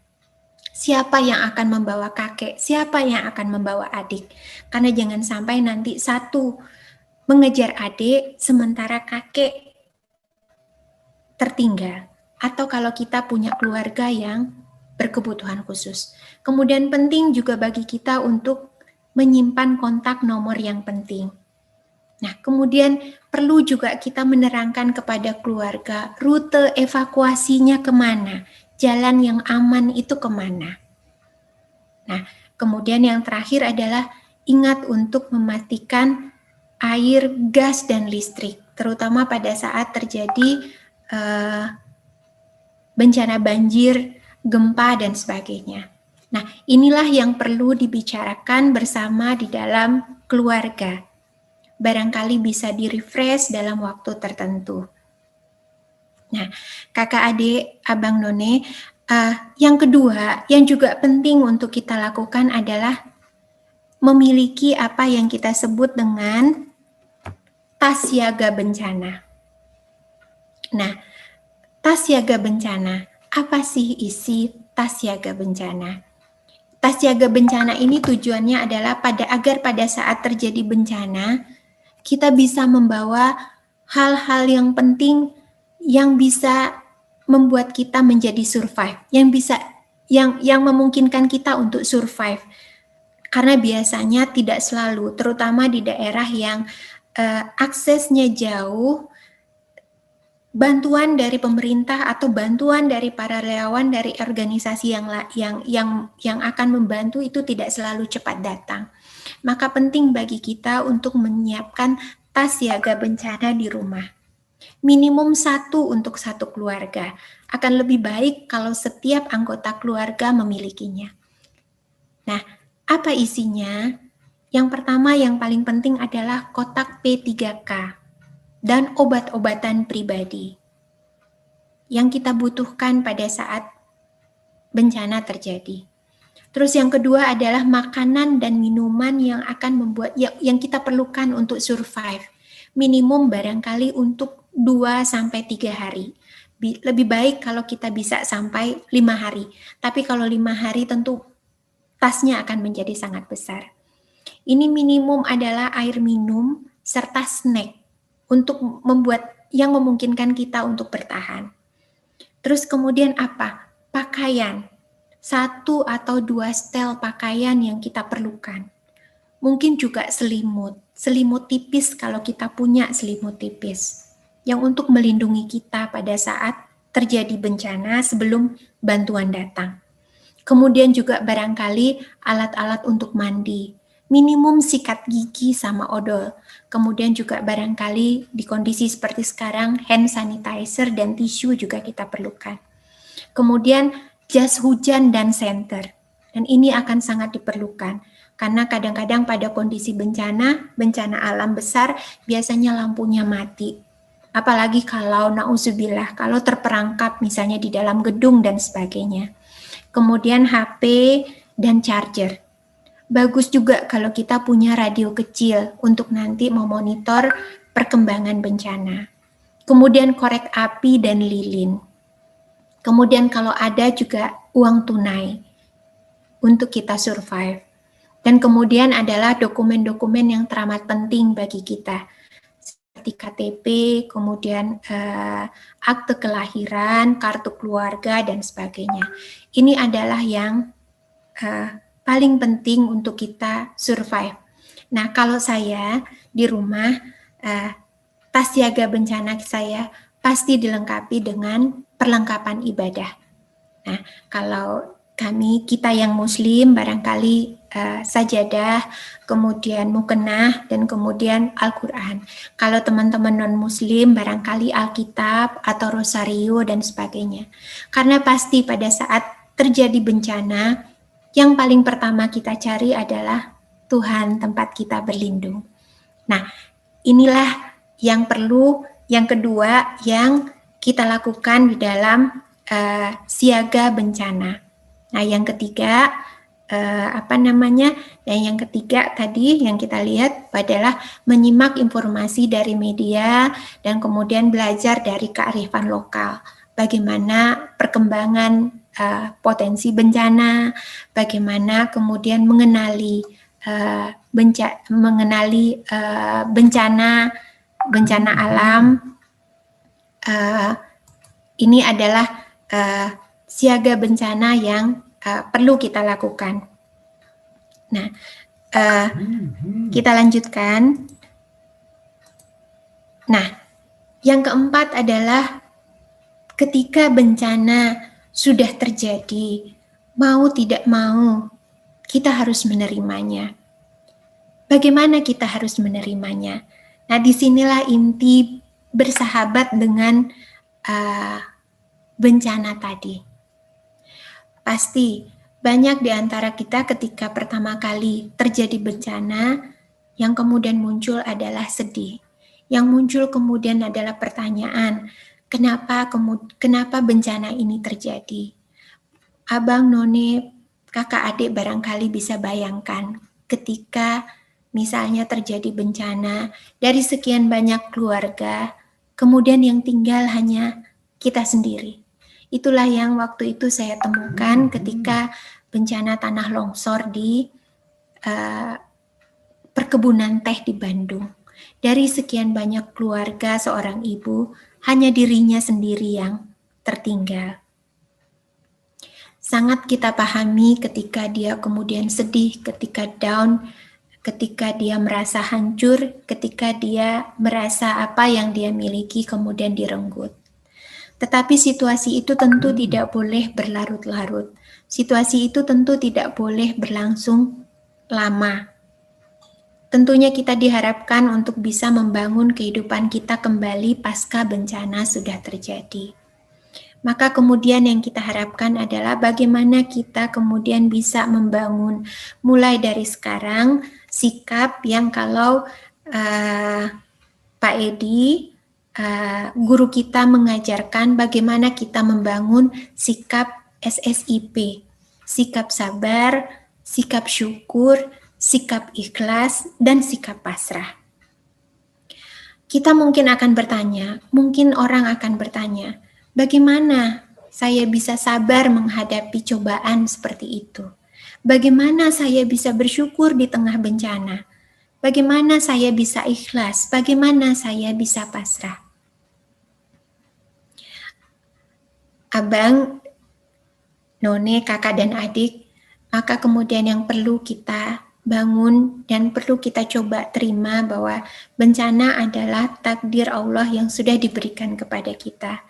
Siapa yang akan membawa kakek? Siapa yang akan membawa adik? Karena jangan sampai nanti satu mengejar adik sementara kakek tertinggal. Atau kalau kita punya keluarga yang berkebutuhan khusus. Kemudian penting juga bagi kita untuk menyimpan kontak nomor yang penting. Nah, kemudian perlu juga kita menerangkan kepada keluarga rute evakuasinya kemana, jalan yang aman itu kemana. Nah, kemudian yang terakhir adalah ingat untuk mematikan air, gas, dan listrik, terutama pada saat terjadi bencana banjir, gempa, dan sebagainya. Nah, inilah yang perlu dibicarakan bersama di dalam keluarga. Barangkali bisa di-refresh dalam waktu tertentu. Nah, kakak adik, abang none, yang kedua yang juga penting untuk kita lakukan adalah memiliki apa yang kita sebut dengan tas siaga bencana. Nah, tas siaga bencana, apa sih isi tas siaga bencana? Tas siaga bencana ini tujuannya adalah agar pada saat terjadi bencana, kita bisa membawa hal-hal yang penting yang bisa membuat kita menjadi survive, yang memungkinkan kita untuk survive. Karena biasanya tidak selalu, terutama di daerah yang aksesnya jauh, bantuan dari pemerintah atau bantuan dari para relawan dari organisasi yang akan membantu itu tidak selalu cepat datang. Maka penting bagi kita untuk menyiapkan tas siaga bencana di rumah. Minimum 1 untuk 1 keluarga. Akan lebih baik kalau setiap anggota keluarga memilikinya. Nah, apa isinya? Yang pertama yang paling penting adalah kotak P3K dan obat-obatan pribadi yang kita butuhkan pada saat bencana terjadi. Terus yang kedua adalah makanan dan minuman yang akan membuat yang kita perlukan untuk survive. Minimum barangkali untuk 2-3 hari. Lebih baik kalau kita bisa sampai 5 hari. Tapi kalau 5 hari tentu tasnya akan menjadi sangat besar. Ini minimum adalah air minum serta snack untuk yang memungkinkan kita untuk bertahan. Terus kemudian apa? Pakaian. 1 atau 2 setel pakaian yang kita perlukan. Mungkin juga selimut tipis kalau kita punya selimut tipis. Yang untuk melindungi kita pada saat terjadi bencana sebelum bantuan datang. Kemudian juga barangkali alat-alat untuk mandi. Minimum sikat gigi sama odol. Kemudian juga barangkali di kondisi seperti sekarang hand sanitizer dan tisu juga kita perlukan. Kemudian jas hujan dan senter. Dan ini akan sangat diperlukan karena kadang-kadang pada kondisi bencana alam besar biasanya lampunya mati. Apalagi kalau nauzubillah, kalau terperangkap misalnya di dalam gedung dan sebagainya. Kemudian HP dan charger. Bagus juga kalau kita punya radio kecil untuk nanti memonitor perkembangan bencana. Kemudian korek api dan lilin. Kemudian kalau ada juga uang tunai untuk kita survive. Dan kemudian adalah dokumen-dokumen yang teramat penting bagi kita. Seperti KTP, kemudian akte kelahiran, kartu keluarga, dan sebagainya. Ini adalah yang paling penting untuk kita survive. Nah, kalau saya di rumah, tas siaga bencana saya pasti dilengkapi dengan perlengkapan ibadah. Nah, kalau kita yang muslim barangkali sajadah, kemudian mukenah, dan kemudian Al-Quran. Kalau teman-teman non-muslim barangkali Alkitab atau Rosario dan sebagainya. Karena pasti pada saat terjadi bencana, yang paling pertama kita cari adalah Tuhan tempat kita berlindung. Nah, inilah yang perlu, yang kedua yang kita lakukan di dalam siaga bencana. Nah, yang ketiga yang ketiga tadi yang kita lihat adalah menyimak informasi dari media dan kemudian belajar dari kearifan lokal. Bagaimana perkembangan potensi bencana, bagaimana kemudian mengenali bencana alam. Ini adalah siaga bencana yang perlu kita lakukan. Nah, kita lanjutkan. Nah, yang keempat adalah ketika bencana sudah terjadi, mau tidak mau, kita harus menerimanya. Bagaimana kita harus menerimanya? Nah, disinilah inti bersahabat dengan bencana tadi. Pasti banyak di antara kita ketika pertama kali terjadi bencana, yang kemudian muncul adalah sedih. Yang muncul kemudian adalah pertanyaan, kenapa bencana ini terjadi? Abang, none, kakak, adik barangkali bisa bayangkan ketika misalnya terjadi bencana dari sekian banyak keluarga, kemudian yang tinggal hanya kita sendiri. Itulah yang waktu itu saya temukan ketika bencana tanah longsor di perkebunan teh di Bandung. Dari sekian banyak keluarga seorang ibu, hanya dirinya sendiri yang tertinggal. Sangat kita pahami ketika dia kemudian sedih, ketika down, ketika dia merasa hancur, ketika dia merasa apa yang dia miliki kemudian direnggut. Tetapi situasi itu tentu tidak boleh berlarut-larut. Situasi itu tentu tidak boleh berlangsung lama. Tentunya kita diharapkan untuk bisa membangun kehidupan kita kembali pasca bencana sudah terjadi. Maka kemudian yang kita harapkan adalah bagaimana kita kemudian bisa membangun mulai dari sekarang sikap yang kalau Pak Edi, guru kita mengajarkan bagaimana kita membangun sikap SSIP, sikap sabar, sikap syukur, sikap ikhlas, dan sikap pasrah. Kita mungkin akan bertanya, mungkin orang akan bertanya, bagaimana saya bisa sabar menghadapi cobaan seperti itu? Bagaimana saya bisa bersyukur di tengah bencana? Bagaimana saya bisa ikhlas? Bagaimana saya bisa pasrah? Abang, none, kakak, dan adik, maka kemudian yang perlu kita bangun dan perlu kita coba terima bahwa bencana adalah takdir Allah yang sudah diberikan kepada kita.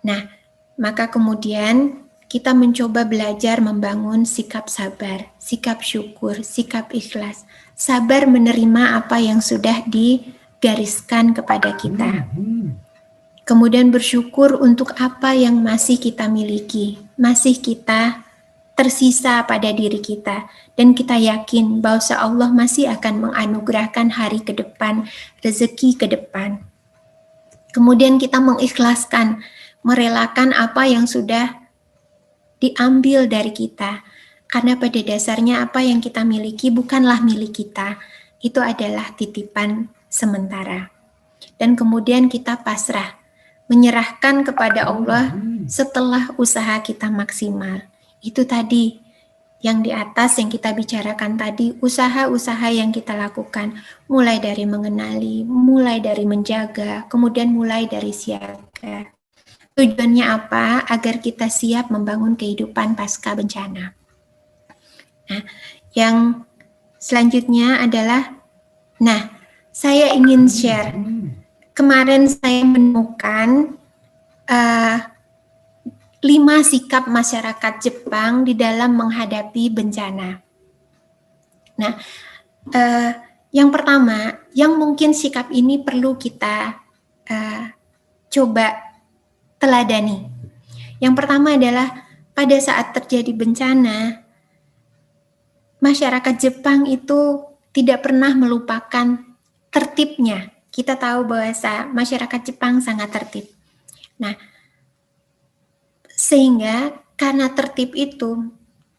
Nah, maka kemudian kita mencoba belajar membangun sikap sabar, sikap syukur, sikap ikhlas, sabar menerima apa yang sudah digariskan kepada kita. Kemudian bersyukur untuk apa yang masih kita miliki, masih kita tersisa pada diri kita, dan kita yakin bahwa Allah masih akan menganugerahkan hari ke depan, rezeki ke depan. Kemudian kita mengikhlaskan, merelakan apa yang sudah diambil dari kita, karena pada dasarnya apa yang kita miliki bukanlah milik kita, itu adalah titipan sementara. Dan kemudian kita pasrah, menyerahkan kepada Allah setelah usaha kita maksimal. Itu tadi yang di atas yang kita bicarakan tadi, usaha-usaha yang kita lakukan, mulai dari mengenali, mulai dari menjaga, kemudian mulai dari siaga. Tujuannya apa? Agar kita siap membangun kehidupan pasca bencana. Nah, yang selanjutnya adalah, saya ingin share. Kemarin saya menemukan 5 sikap masyarakat Jepang di dalam menghadapi bencana. Nah, yang pertama, yang mungkin sikap ini perlu kita coba teladani. Yang pertama adalah pada saat terjadi bencana, masyarakat Jepang itu tidak pernah melupakan tertibnya. Kita tahu bahwa masyarakat Jepang sangat tertib. Nah, sehingga karena tertib itu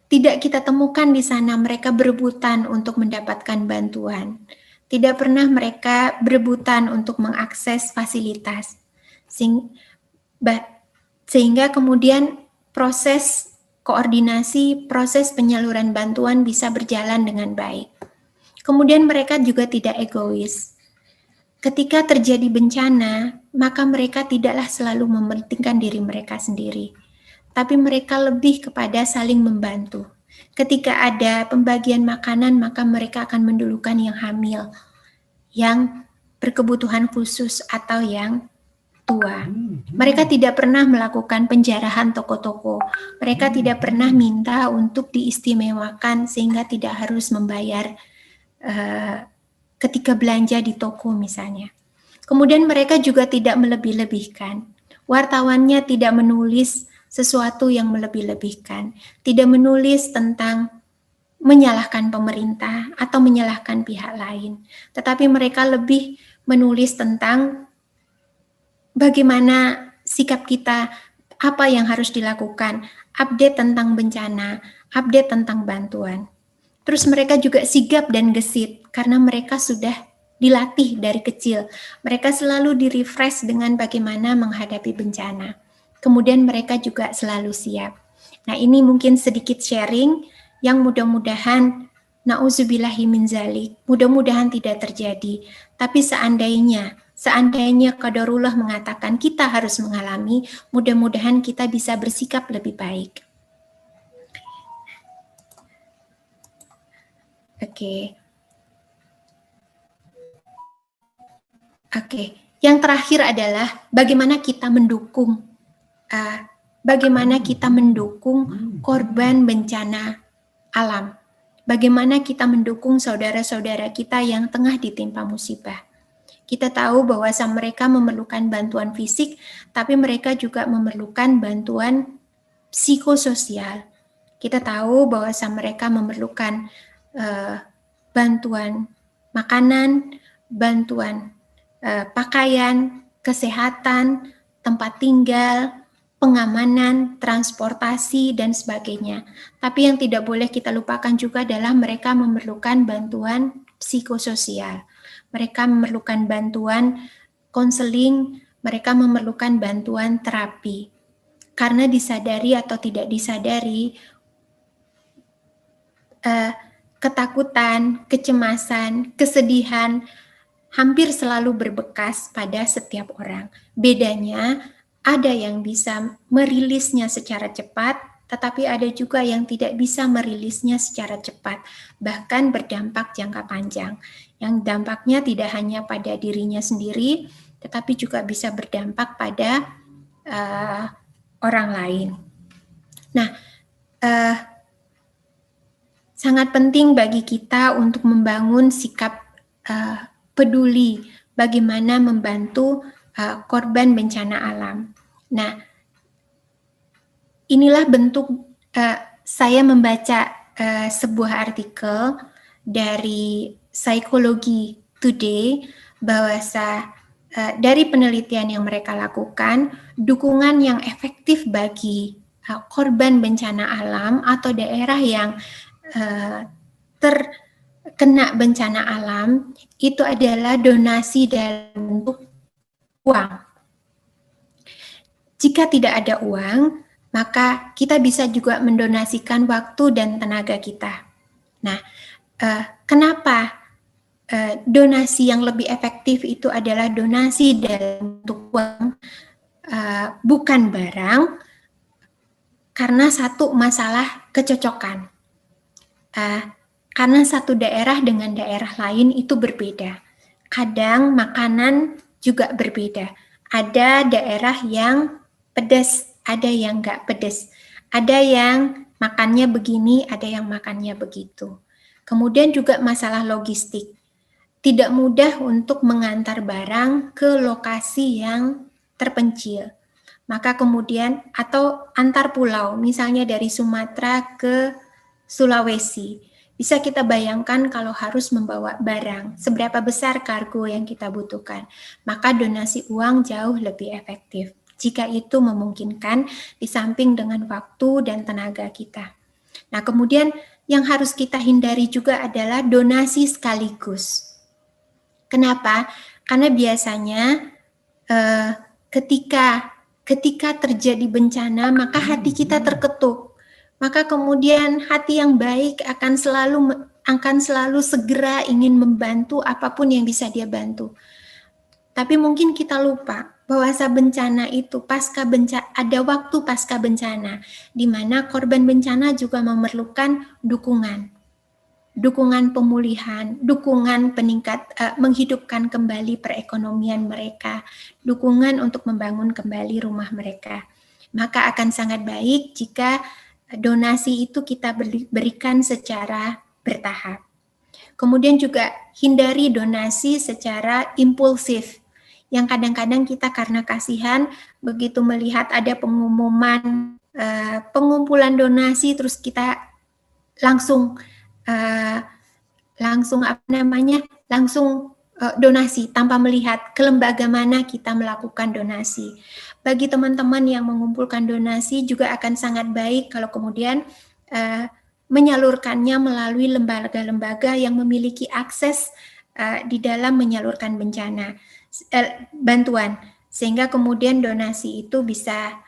tidak kita temukan di sana mereka berebutan untuk mendapatkan bantuan. Tidak pernah mereka berebutan untuk mengakses fasilitas. Sehingga kemudian proses koordinasi, proses penyaluran bantuan bisa berjalan dengan baik. Kemudian mereka juga tidak egois. Ketika terjadi bencana, maka mereka tidaklah selalu mementingkan diri mereka sendiri, tapi mereka lebih kepada saling membantu. Ketika ada pembagian makanan, maka mereka akan mendulukan yang hamil, yang berkebutuhan khusus, atau yang tua. Mereka tidak pernah melakukan penjarahan toko-toko. Mereka tidak pernah minta untuk diistimewakan sehingga tidak harus membayar ketika belanja di toko misalnya. Kemudian mereka juga tidak melebih-lebihkan. Wartawannya tidak menulis sesuatu yang melebih-lebihkan, tidak menulis tentang menyalahkan pemerintah atau menyalahkan pihak lain, tetapi mereka lebih menulis tentang bagaimana sikap kita, apa yang harus dilakukan, update tentang bencana, update tentang bantuan. Terus mereka juga sigap dan gesit karena mereka sudah dilatih dari kecil. Mereka selalu di-refresh dengan bagaimana menghadapi bencana. Kemudian mereka juga selalu siap. Nah, ini mungkin sedikit sharing yang mudah-mudahan na'udzubillahi min dzalik, mudah-mudahan tidak terjadi. Tapi seandainya qadarullah mengatakan kita harus mengalami, mudah-mudahan kita bisa bersikap lebih baik. Oke. Yang terakhir adalah bagaimana kita mendukung korban bencana alam. Bagaimana kita mendukung saudara-saudara kita yang tengah ditimpa musibah. Kita tahu bahwa mereka memerlukan bantuan fisik, tapi mereka juga memerlukan bantuan psikososial. Kita tahu bahwa mereka memerlukan bantuan makanan, bantuan pakaian, kesehatan, tempat tinggal, pengamanan, transportasi, dan sebagainya. Tapi yang tidak boleh kita lupakan juga adalah mereka memerlukan bantuan psikososial. Mereka memerlukan bantuan konseling, mereka memerlukan bantuan terapi. Karena disadari atau tidak disadari, ketakutan, kecemasan, kesedihan hampir selalu berbekas pada setiap orang. Bedanya, ada yang bisa merilisnya secara cepat, tetapi ada juga yang tidak bisa merilisnya secara cepat, bahkan berdampak jangka panjang. Yang dampaknya tidak hanya pada dirinya sendiri, tetapi juga bisa berdampak pada orang lain. Nah, sangat penting bagi kita untuk membangun sikap peduli bagaimana membantu korban bencana alam. Nah, inilah bentuk saya membaca sebuah artikel dari Psychology Today bahwa dari penelitian yang mereka lakukan, dukungan yang efektif bagi korban bencana alam atau daerah yang terkena bencana alam itu adalah donasi dalam bentuk uang. Jika tidak ada uang, maka kita bisa juga mendonasikan waktu dan tenaga kita. Nah, kenapa donasi yang lebih efektif itu adalah donasi dalam bentuk uang, bukan barang, karena satu masalah kecocokan. Karena satu daerah dengan daerah lain itu berbeda. Kadang makanan juga berbeda. Ada daerah yang pedas, ada yang nggak pedas. Ada yang makannya begini, ada yang makannya begitu. Kemudian juga masalah logistik. Tidak mudah untuk mengantar barang ke lokasi yang terpencil. Maka kemudian, atau antar pulau, misalnya dari Sumatera ke Sulawesi. Bisa kita bayangkan kalau harus membawa barang, seberapa besar kargo yang kita butuhkan. Maka donasi uang jauh lebih efektif. Jika itu memungkinkan, di samping dengan waktu dan tenaga kita. Nah, kemudian yang harus kita hindari juga adalah donasi sekaligus. Kenapa? Karena biasanya ketika ketika terjadi bencana, maka hati kita terketuk. Maka kemudian hati yang baik akan selalu segera ingin membantu apapun yang bisa dia bantu. Tapi mungkin kita lupa bahwa bencana itu ada waktu pasca bencana, di mana korban bencana juga memerlukan dukungan pemulihan, dukungan menghidupkan kembali perekonomian mereka, dukungan untuk membangun kembali rumah mereka. Maka akan sangat baik jika donasi itu kita berikan secara bertahap. Kemudian juga hindari donasi secara impulsif, yang kadang-kadang kita karena kasihan begitu melihat ada pengumuman pengumpulan donasi, terus kita langsung donasi tanpa melihat ke lembaga mana kita melakukan donasi. Bagi teman-teman yang mengumpulkan donasi juga akan sangat baik kalau kemudian menyalurkannya melalui lembaga-lembaga yang memiliki akses di dalam menyalurkan bantuan, sehingga kemudian donasi itu bisa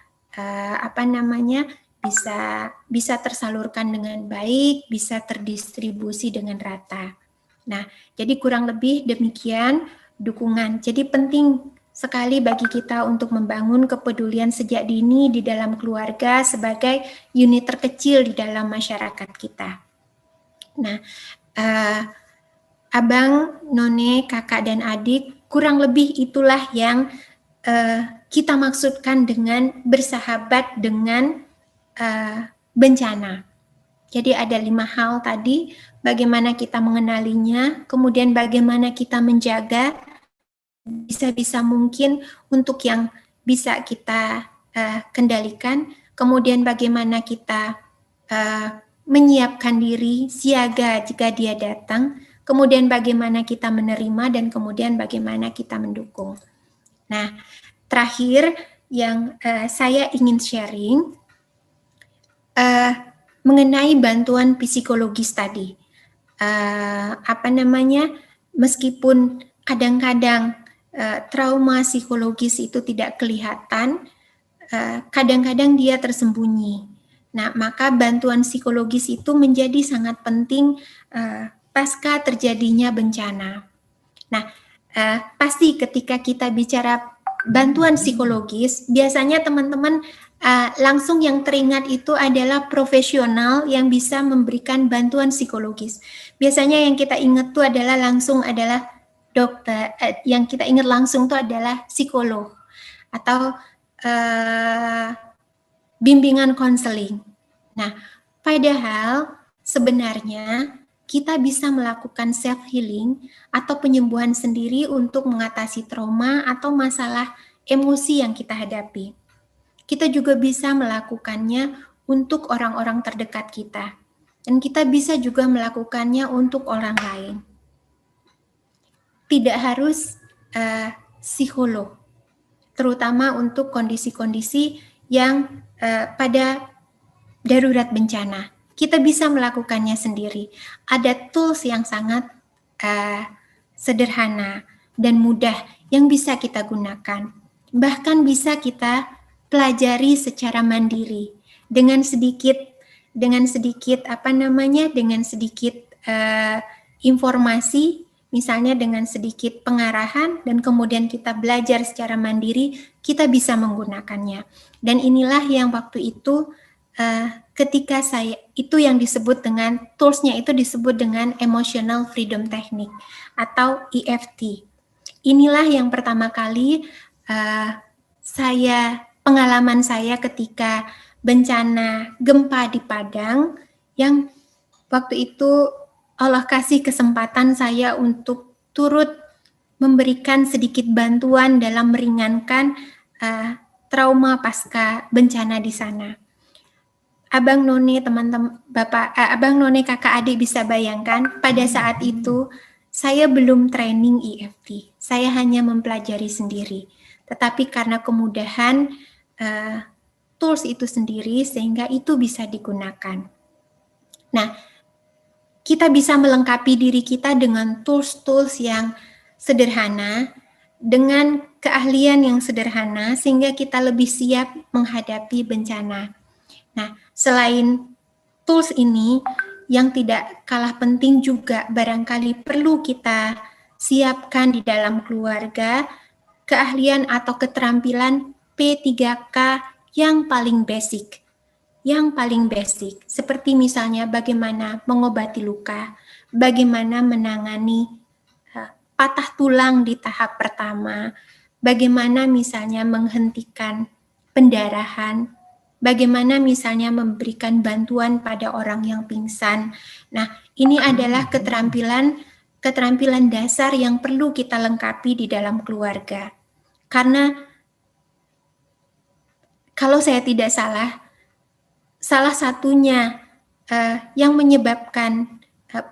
bisa tersalurkan dengan baik, bisa terdistribusi dengan rata. Nah, jadi kurang lebih demikian dukungan. Jadi penting sekali bagi kita untuk membangun kepedulian sejak dini di dalam keluarga sebagai unit terkecil di dalam masyarakat kita. Nah, abang, none, kakak, dan adik, kurang lebih itulah yang kita maksudkan dengan bersahabat dengan bencana. Jadi ada 5 hal tadi, bagaimana kita mengenalinya, kemudian bagaimana kita menjaga bisa mungkin untuk yang bisa kita kendalikan, kemudian bagaimana kita menyiapkan diri siaga jika dia datang, kemudian bagaimana kita menerima, dan kemudian bagaimana kita mendukung. Nah, terakhir yang saya ingin sharing mengenai bantuan psikologis tadi. Meskipun kadang-kadang trauma psikologis itu tidak kelihatan, kadang-kadang dia tersembunyi. Nah, maka bantuan psikologis itu menjadi sangat penting pasca terjadinya bencana. Nah, pasti ketika kita bicara bantuan psikologis, biasanya teman-teman langsung yang teringat itu adalah profesional yang bisa memberikan bantuan psikologis. Biasanya yang kita ingat itu adalah dokter, yang kita ingat langsung itu adalah psikolog atau bimbingan konseling. Nah, padahal sebenarnya kita bisa melakukan self-healing atau penyembuhan sendiri untuk mengatasi trauma atau masalah emosi yang kita hadapi. Kita juga bisa melakukannya untuk orang-orang terdekat kita. Dan kita bisa juga melakukannya untuk orang lain. Tidak harus psikolog, terutama untuk kondisi-kondisi yang pada darurat bencana. Kita bisa melakukannya sendiri. Ada tools yang sangat sederhana dan mudah yang bisa kita gunakan. Bahkan bisa kita pelajari secara mandiri dengan sedikit informasi, misalnya dengan sedikit pengarahan, dan kemudian kita belajar secara mandiri, kita bisa menggunakannya. Dan inilah yang waktu itu ketika itu yang disebut dengan toolsnya itu disebut dengan Emotional Freedom Technique atau EFT. Inilah yang pertama kali pengalaman saya ketika bencana gempa di Padang, yang waktu itu Allah kasih kesempatan saya untuk turut memberikan sedikit bantuan dalam meringankan trauma pasca bencana di sana. Abang None, teman-teman, Abang None, kakak adik bisa bayangkan pada saat itu saya belum training EFT, saya hanya mempelajari sendiri. Tetapi karena kemudahan tools itu sendiri, sehingga itu bisa digunakan. Nah, kita bisa melengkapi diri kita dengan tools-tools yang sederhana, dengan keahlian yang sederhana sehingga kita lebih siap menghadapi bencana. Nah, selain tools ini, yang tidak kalah penting juga barangkali perlu kita siapkan di dalam keluarga, keahlian atau keterampilan P3K yang paling basic. Yang paling basic, seperti misalnya bagaimana mengobati luka, bagaimana menangani patah tulang di tahap pertama, bagaimana misalnya menghentikan pendarahan, bagaimana misalnya memberikan bantuan pada orang yang pingsan. Nah, ini adalah keterampilan dasar yang perlu kita lengkapi di dalam keluarga. Karena kalau saya tidak salah, salah satunya yang menyebabkan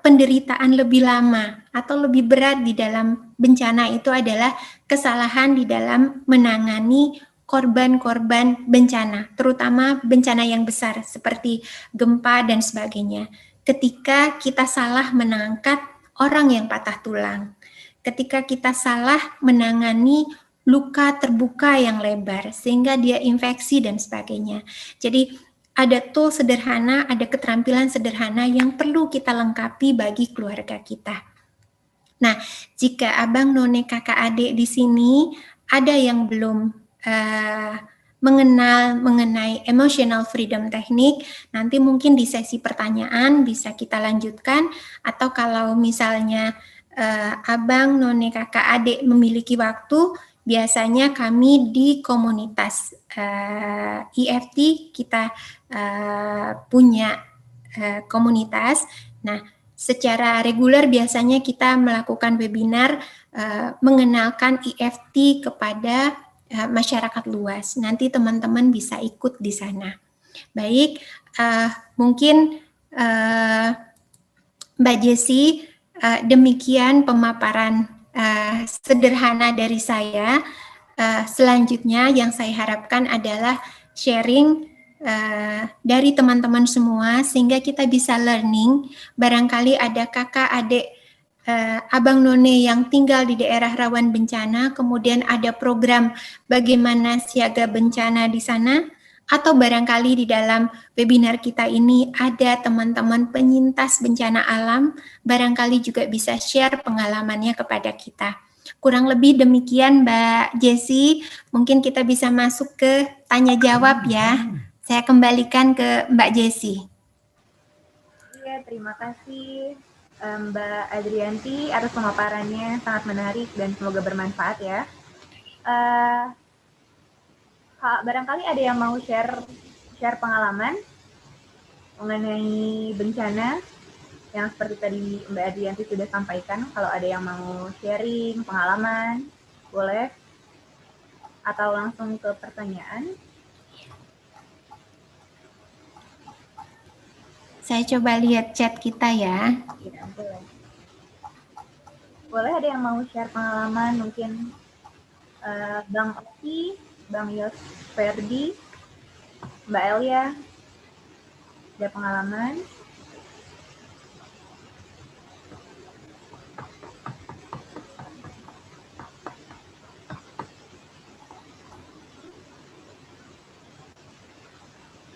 penderitaan lebih lama atau lebih berat di dalam bencana itu adalah kesalahan di dalam menangani korban-korban bencana, terutama bencana yang besar seperti gempa dan sebagainya. Ketika kita salah menangkap orang yang patah tulang, ketika kita salah menangani luka terbuka yang lebar sehingga dia infeksi dan sebagainya. Jadi ada tool sederhana, ada keterampilan sederhana yang perlu kita lengkapi bagi keluarga kita. Nah, jika abang, none, kakak, adik di sini ada yang belum mengenal mengenai emotional freedom technique, nanti mungkin di sesi pertanyaan bisa kita lanjutkan, atau kalau misalnya abang, none, kakak, adik memiliki waktu, biasanya kami di komunitas EFT kita punya komunitas. Nah, secara reguler biasanya kita melakukan webinar mengenalkan EFT kepada masyarakat luas. Nanti teman-teman bisa ikut di sana. Baik, mungkin Mbak Jessi, demikian pemaparan sederhana dari saya. Selanjutnya yang saya harapkan adalah sharing dari teman-teman semua sehingga kita bisa learning. Barangkali ada kakak, adik, abang, none yang tinggal di daerah rawan bencana, kemudian ada program bagaimana siaga bencana di sana, atau barangkali di dalam webinar kita ini ada teman-teman penyintas bencana alam, barangkali juga bisa share pengalamannya kepada kita. Kurang lebih demikian Mbak Jessi, mungkin kita bisa masuk ke tanya jawab ya. Saya kembalikan ke Mbak Jessi. Iya, terima kasih Mbak Adrianti atas pemaparannya, sangat menarik dan semoga bermanfaat ya. Barangkali ada yang mau share pengalaman mengenai bencana yang seperti tadi Mbak Adrianti sudah sampaikan. Kalau ada yang mau sharing pengalaman, boleh. Atau langsung ke pertanyaan. Saya coba lihat chat kita ya. Ya, boleh. Boleh ada yang mau share pengalaman mungkin Bang Oki, Bang Yos Ferdi, Mbak Elia, ada pengalaman?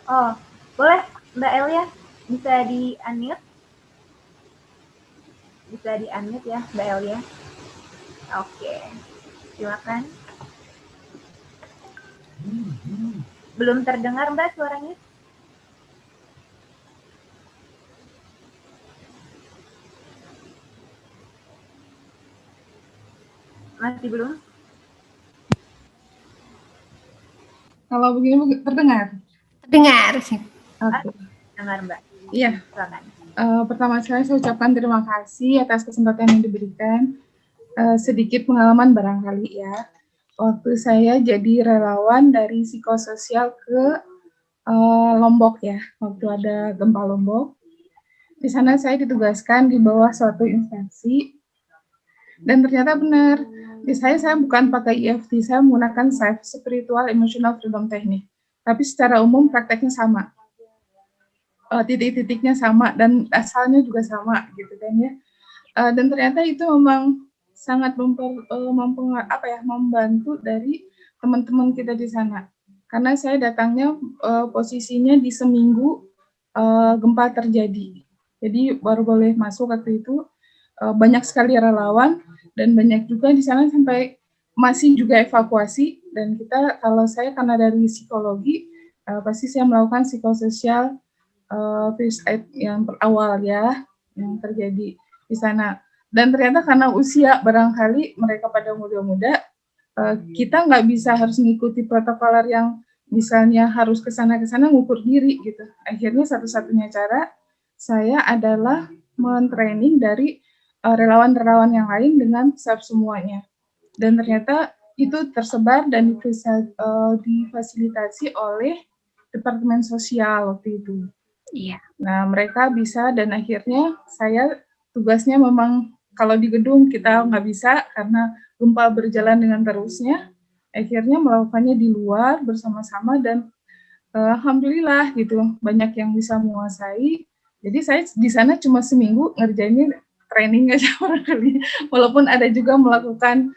Oh, boleh Mbak Elia, bisa di-unmute? Bisa di-unmute ya Mbak Elia? Oke, silakan. Belum terdengar Mbak suaranya? Masih belum? Kalau begini terdengar? Terdengar. Oke. Dengar Mbak. Iya. Silakan. Pertama sekali saya ucapkan terima kasih atas kesempatan yang diberikan. Sedikit pengalaman barangkali ya. Waktu saya jadi relawan dari psikososial ke Lombok ya, waktu ada gempa Lombok. Di sana saya ditugaskan di bawah suatu instansi, dan ternyata benar, di saya bukan pakai EFT, saya menggunakan SEF, Spiritual Emotional Freedom Technique. Tapi secara umum prakteknya sama. Titik-titiknya sama dan asalnya juga sama gitu kan ya. Dan ternyata itu memang sangat membantu dari teman-teman kita di sana. Karena saya datangnya posisinya di seminggu gempa terjadi. Jadi baru boleh masuk waktu itu, banyak sekali relawan dan banyak juga di sana sampai masih juga evakuasi. Dan kalau saya karena dari psikologi, pasti saya melakukan psikososial first aid yang berawal ya, yang terjadi di sana. Dan ternyata karena usia barangkali mereka pada muda-muda, kita nggak bisa harus mengikuti protokoler yang misalnya harus ke sana ngukur diri gitu. Akhirnya satu-satunya cara saya adalah men-training dari relawan-relawan yang lain dengan staff semuanya. Dan ternyata itu tersebar dan difasilitasi oleh Departemen Sosial waktu itu. Iya. Nah, mereka bisa dan akhirnya saya tugasnya memang kalau di gedung kita nggak bisa karena gempa berjalan dengan terusnya, akhirnya melakukannya di luar bersama-sama dan alhamdulillah gitu banyak yang bisa menguasai. Jadi saya di sana cuma seminggu ngerjainnya training aja barangkali, walaupun ada juga melakukan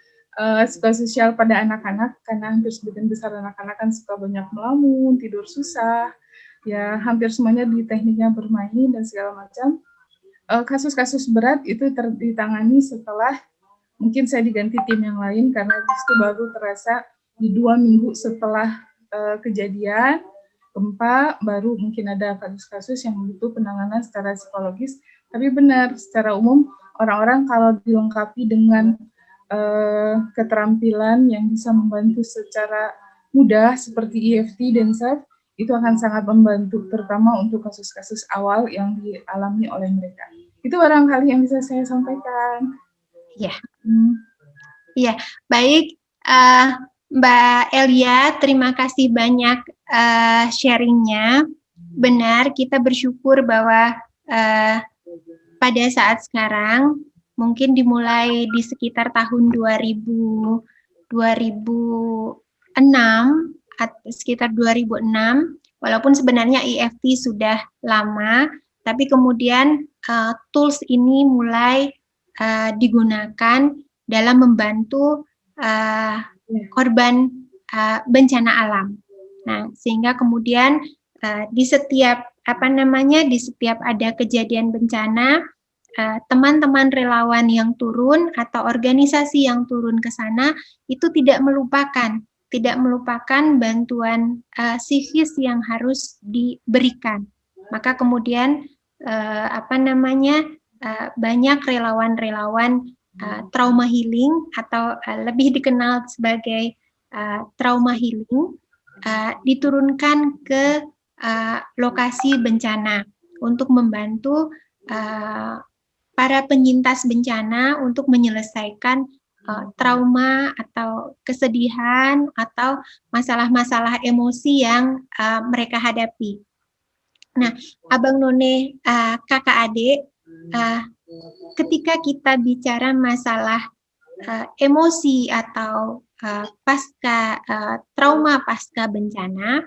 psikososial pada anak-anak karena hampir sebagian besar anak-anak kan suka banyak melamun, tidur susah, ya hampir semuanya di tekniknya bermain dan segala macam. Kasus-kasus berat itu ditangani setelah mungkin saya diganti tim yang lain karena itu baru terasa di 2 minggu setelah kejadian gempa, baru mungkin ada kasus-kasus yang butuh penanganan secara psikologis. Tapi benar, secara umum orang-orang kalau dilengkapi dengan keterampilan yang bisa membantu secara mudah seperti EFT dan SAF, itu akan sangat membantu, terutama untuk kasus-kasus awal yang dialami oleh mereka. Itu barangkali yang bisa saya sampaikan. Ya. Iya, baik Mbak Elia, terima kasih banyak sharingnya. Benar, kita bersyukur bahwa pada saat sekarang, mungkin dimulai di sekitar tahun 2006, sekitar 2006, walaupun sebenarnya EFT sudah lama, tapi kemudian tools ini mulai digunakan dalam membantu korban bencana alam. Nah, sehingga kemudian di setiap ada kejadian bencana, teman-teman relawan yang turun atau organisasi yang turun ke sana itu tidak melupakan bantuan psikis yang harus diberikan. Maka kemudian banyak relawan-relawan trauma healing atau lebih dikenal sebagai trauma healing diturunkan ke lokasi bencana untuk membantu para penyintas bencana untuk menyelesaikan trauma atau kesedihan atau masalah-masalah emosi yang mereka hadapi. Nah, Abang None, kakak adik, ketika kita bicara masalah emosi atau trauma pasca bencana,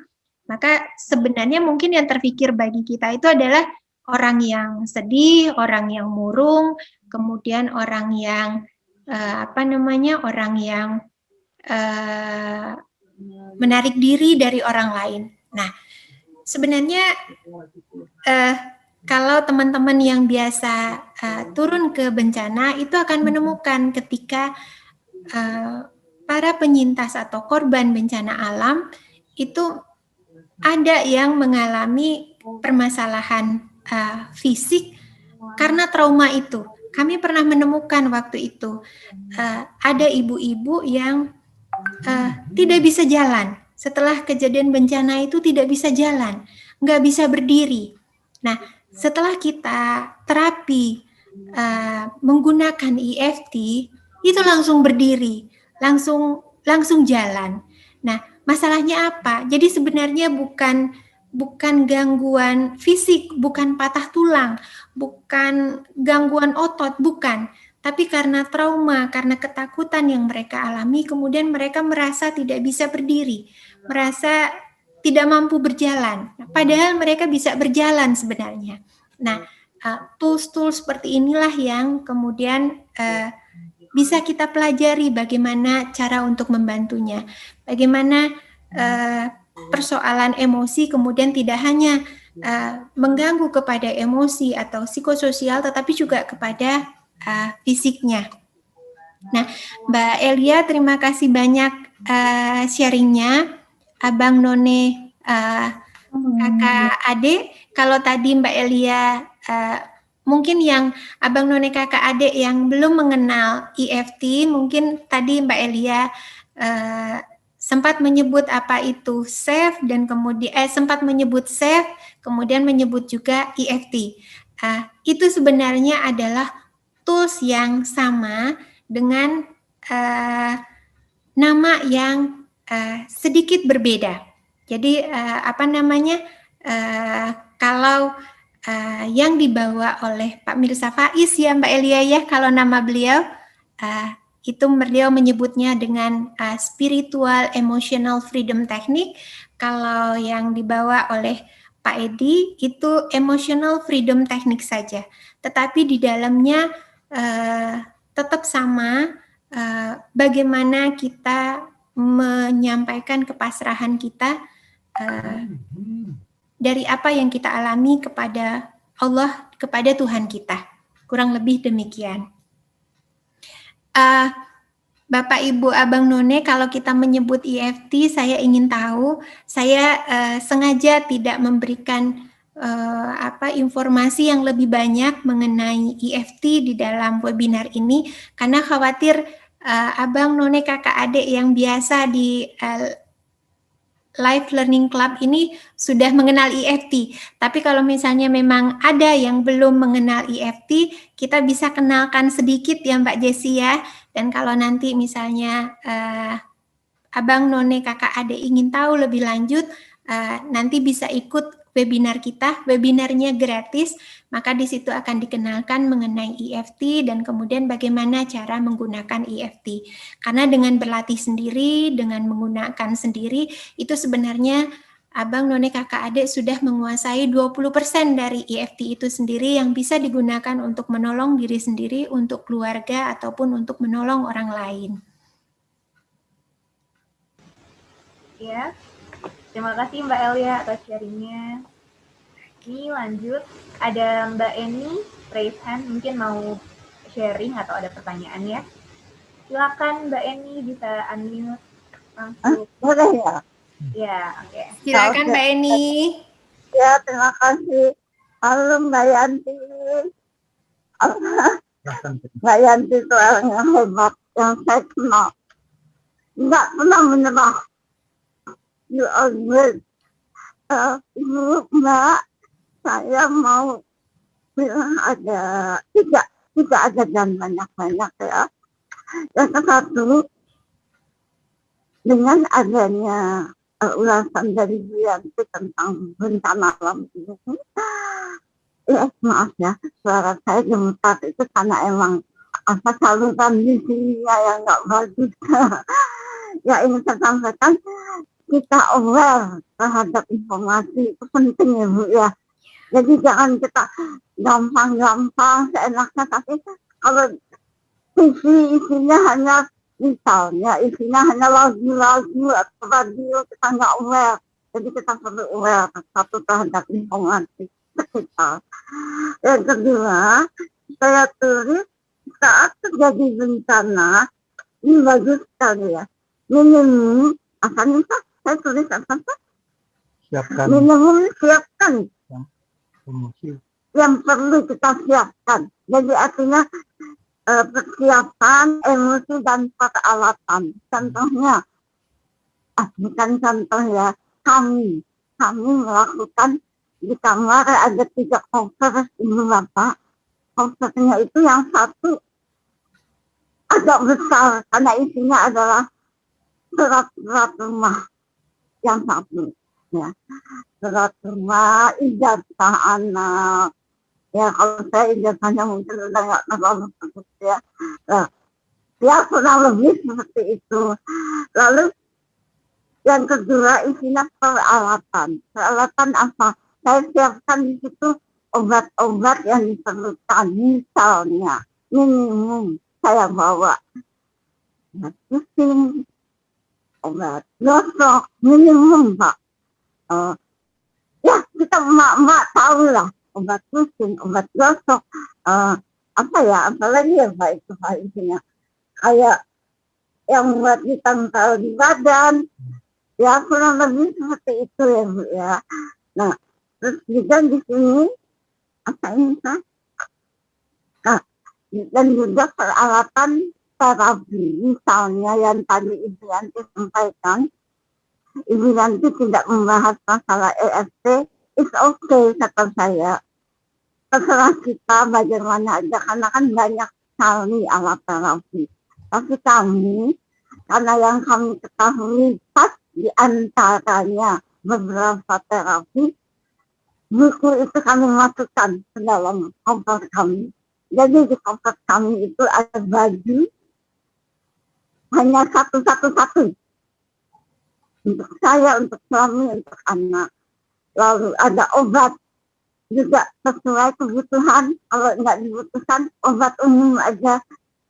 maka sebenarnya mungkin yang terpikir bagi kita itu adalah orang yang sedih, orang yang murung, kemudian orang yang menarik diri dari orang lain. Nah, sebenarnya kalau teman-teman yang biasa turun ke bencana itu akan menemukan ketika para penyintas atau korban bencana alam itu ada yang mengalami permasalahan fisik karena trauma itu. Kami pernah menemukan waktu itu ada ibu-ibu yang tidak bisa jalan. Setelah kejadian bencana itu tidak bisa jalan, nggak bisa berdiri. Nah, setelah kita terapi menggunakan EFT, itu langsung berdiri, langsung jalan. Nah, masalahnya apa? Jadi sebenarnya bukan gangguan fisik, bukan patah tulang, bukan gangguan otot, bukan. Tapi karena trauma, karena ketakutan yang mereka alami, kemudian mereka merasa tidak bisa berdiri, merasa tidak mampu berjalan. Padahal mereka bisa berjalan sebenarnya. Nah, tools-tools seperti inilah yang kemudian bisa kita pelajari bagaimana cara untuk membantunya. Bagaimana persoalan emosi kemudian tidak hanya mengganggu kepada emosi atau psikososial, tetapi juga kepada fisiknya. Nah, Mbak Elia, terima kasih banyak sharingnya. Abang None, kakak adik, kalau tadi Mbak Elia mungkin yang Abang None kakak adik yang belum mengenal EFT, mungkin tadi Mbak Elia sempat menyebut apa itu SAFE dan kemudian sempat menyebut SAFE, kemudian menyebut juga EFT. Itu sebenarnya adalah tools yang sama dengan nama yang sedikit berbeda. Jadi kalau yang dibawa oleh Pak Mirza Faiz ya Mbak Elia ya, kalau nama beliau itu beliau menyebutnya dengan spiritual emotional freedom technique. Kalau yang dibawa oleh Pak Edi itu emotional freedom technique saja. Tetapi di dalamnya tetap sama bagaimana kita menyampaikan kepasrahan kita dari apa yang kita alami kepada Allah, kepada Tuhan kita. Kurang lebih demikian. Bapak, Ibu, Abang None, kalau kita menyebut EFT, saya ingin tahu, saya sengaja tidak memberikan informasi yang lebih banyak mengenai EFT di dalam webinar ini, karena khawatir Abang None, kakak adik yang biasa di Live Learning Club ini sudah mengenal EFT. Tapi kalau misalnya memang ada yang belum mengenal EFT, kita bisa kenalkan sedikit ya Mbak Jessi ya. Dan kalau nanti misalnya Abang None kakak adik ingin tahu lebih lanjut, nanti bisa ikut webinar kita. Webinarnya gratis, maka di situ akan dikenalkan mengenai EFT dan kemudian bagaimana cara menggunakan EFT. Karena dengan berlatih sendiri, dengan menggunakan sendiri, itu sebenarnya Abang None kakak adik sudah menguasai 20% dari EFT itu sendiri yang bisa digunakan untuk menolong diri sendiri, untuk keluarga, ataupun untuk menolong orang lain. Ya, terima kasih Mbak Elia atas sharingnya. Ini lanjut, ada Mbak Eni, raise hand, mungkin mau sharing atau ada pertanyaan ya. Silakan Mbak Eni, bisa unmute langsung. Boleh ya? Ya, oke. Silakan Mbak Eni. Ya, terima kasih. Halo Mbak Yanti. Mbak Yanti itu orang yang hebat, yang saya kenal. Nggak pernah menyerah. You are great. Ibu, Mbak, saya mau bilang ada tidak ada dan banyak-banyak ya. Yang satu, dengan adanya ulasan dari Bu Yanti tentang bencana alam ini, ya maaf ya, suara saya gemetar itu karena emang saluran di sini yang nggak bagus. Ya ingin saya sampaikan, kita aware terhadap informasi itu penting ya Bu ya. Jadi jangan kita gampang-gampang seenaknya, tapi kalau isinya hanya misalnya isinya hanya lagu-lagu atau radio, kita nggak aware. Jadi kita perlu aware satu terhadap informasi kita. Yang kedua, saya tulis saat terjadi bencana, ini bagus sekali ya. Minimum, akan saya tulis apa? Siapkan. Minimum siapkan Emosi. yang perlu kita siapkan. Jadi artinya persiapan emosi dan peralatan. Contohnya, bukan contoh ya, kami melakukan di kamar ada 3 koper Ibu Bapak. Kopernya itu yang satu agak besar karena isinya adalah surat-surat rumah. Yang satu ya, surat rumah, ijazah anak. Ya kalau saya ijazahnya mungkin udah nggak terlalu bagus ya. Ya kurang lebih seperti itu. Lalu yang kedua isinya peralatan. Peralatan apa? Saya siapkan di situ obat-obat yang diperlukan. Misalnya minimum saya bawa obat pusing, obat gosok, minimum Pak. Ya kita emak-emak tahu lah obat pusing, obat gosok, apalagi ya Pak itu Pak intinya kayak yang buat ditempel di badan, ya kurang lebih seperti itu ya Bu ya. Nah terus juga di sini apa ini Pak? Nah, dan juga peralatan terapi, misalnya yang tadi Ibu Yanti sampaikan, Ibu Yanti tidak membahas masalah EFT, it's okay kata saya. Terserah kita bagaimana aja, karena kan banyak sekali alat terapi. Tapi kami, karena yang kami ketahui pas di antaranya beberapa terapi, buku itu kami masukkan ke dalam komputer kami. Jadi di komputer kami itu ada baju hanya satu-satu. Untuk saya, untuk suami, untuk anak. Lalu ada obat juga sesuai kebutuhan. Kalau nggak dibutuhkan, obat umum aja.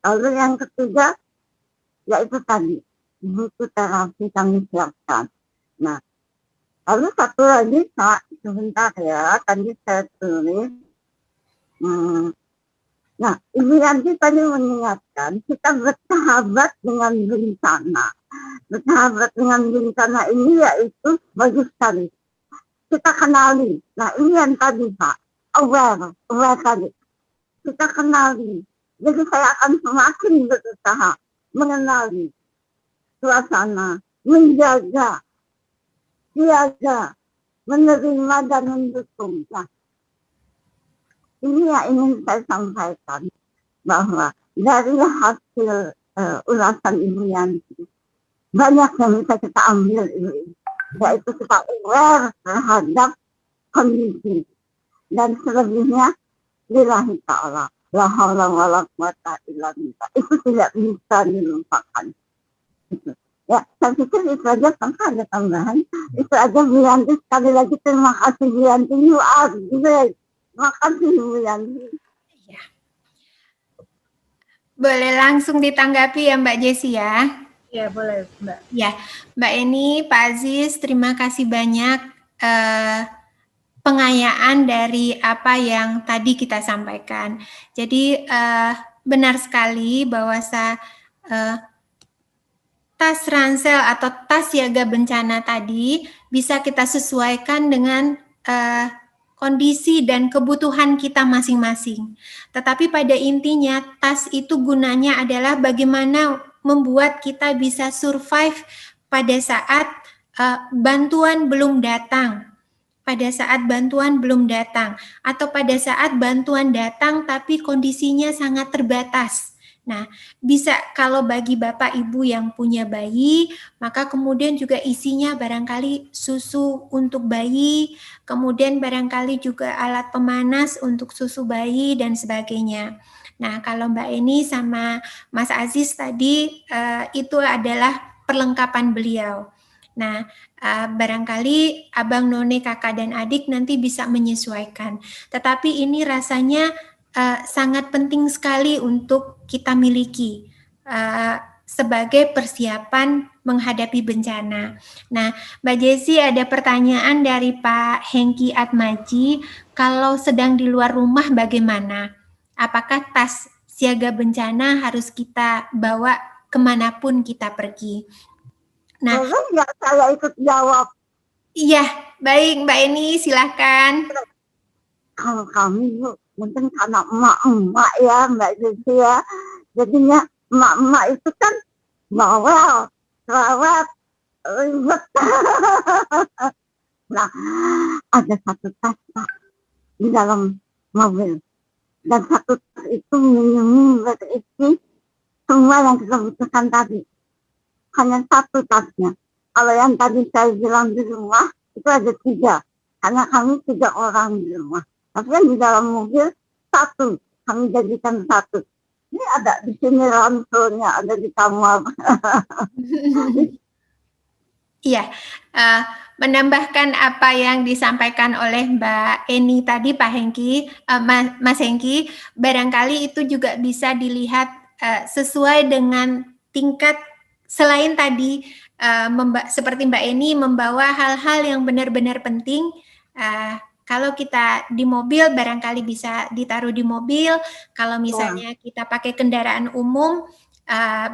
Lalu yang ketiga, yaitu tadi, buku terapi kami siapkan. Nah, lalu satu lagi, Kak, sebentar ya, tadi saya tulis. Nah, Ibu Yanti tadi mengingatkan kita bersahabat dengan bencana. Bersahabat dengan bencana ini yaitu bagus sekali. Kita kenali. Nah, ini yang tadi Pak, aware tadi. Kita kenali. Jadi saya akan semakin berusaha mengenali suasana, menjaga, siaga, menerima dan mendukung. Nah, ini yang ingin saya sampaikan, bahwa dari hasil ulasan Ibu Yanti, banyak yang bisa kita ambil ini, yaitu kita aware terhadap kondisi. Dan selebihnya, lillahi ta'ala, la haula wa la quwata illa billah. Itu tidak bisa dilupakan. Ya, saya pikir itu aja, tanpa ada tambahan. Itu aja Bu Yanti, sekali lagi terima kasih Bu Yanti, you are great. Makasih Bu Yanti. Ya. Boleh langsung ditanggapi ya Mbak Jessi ya? Ya boleh Mbak. Ya, Mbak Eni, Pak Aziz, terima kasih banyak pengayaan dari apa yang tadi kita sampaikan. Jadi benar sekali bahwa tas ransel atau tas siaga bencana tadi bisa kita sesuaikan dengan kondisi dan kebutuhan kita masing-masing. Tetapi pada intinya tas itu gunanya adalah bagaimana membuat kita bisa survive pada saat bantuan belum datang. Pada saat bantuan belum datang atau pada saat bantuan datang tapi kondisinya sangat terbatas. Nah, bisa kalau bagi Bapak Ibu yang punya bayi, maka kemudian juga isinya barangkali susu untuk bayi, kemudian barangkali juga alat pemanas untuk susu bayi dan sebagainya. Nah, kalau Mbak Eni sama Mas Aziz tadi itu adalah perlengkapan beliau. Nah, barangkali abang, none, kakak, dan adik nanti bisa menyesuaikan. Tetapi ini rasanya sangat penting sekali untuk kita miliki sebagai persiapan menghadapi bencana. Nah, Mbak Jessi ada pertanyaan dari Pak Hengki Atmaji, kalau sedang di luar rumah bagaimana? Apakah tas siaga bencana harus kita bawa kemanapun kita pergi? Nah, boleh nggak saya ikut jawab? Iya, baik Mbak Eni, silakan. Kalau kami Bu, mungkin karena emak-emak ya Mbak Jessi ya, jadinya emak-emak itu kan bawel, cerewet, ribet. Nah, ada satu tas Pak di dalam mobil, dan satu tas itu minimum berisi semua yang kita butuhkan tadi. Hanya satu tasnya. Kalau yang tadi saya bilang di rumah, itu ada 3. Karena kami 3 orang di rumah. Tapi yang di dalam mobil, 1. Kami jadikan 1. Ini ada di sini ranselnya, ada di kamar. Iya, menambahkan apa yang disampaikan oleh Mbak Eni tadi, Pak Hengki, Mas Hengki, barangkali itu juga bisa dilihat sesuai dengan tingkat, selain tadi seperti Mbak Eni membawa hal-hal yang benar-benar penting. Kalau kita di mobil barangkali bisa ditaruh di mobil. Kalau misalnya kita pakai kendaraan umum,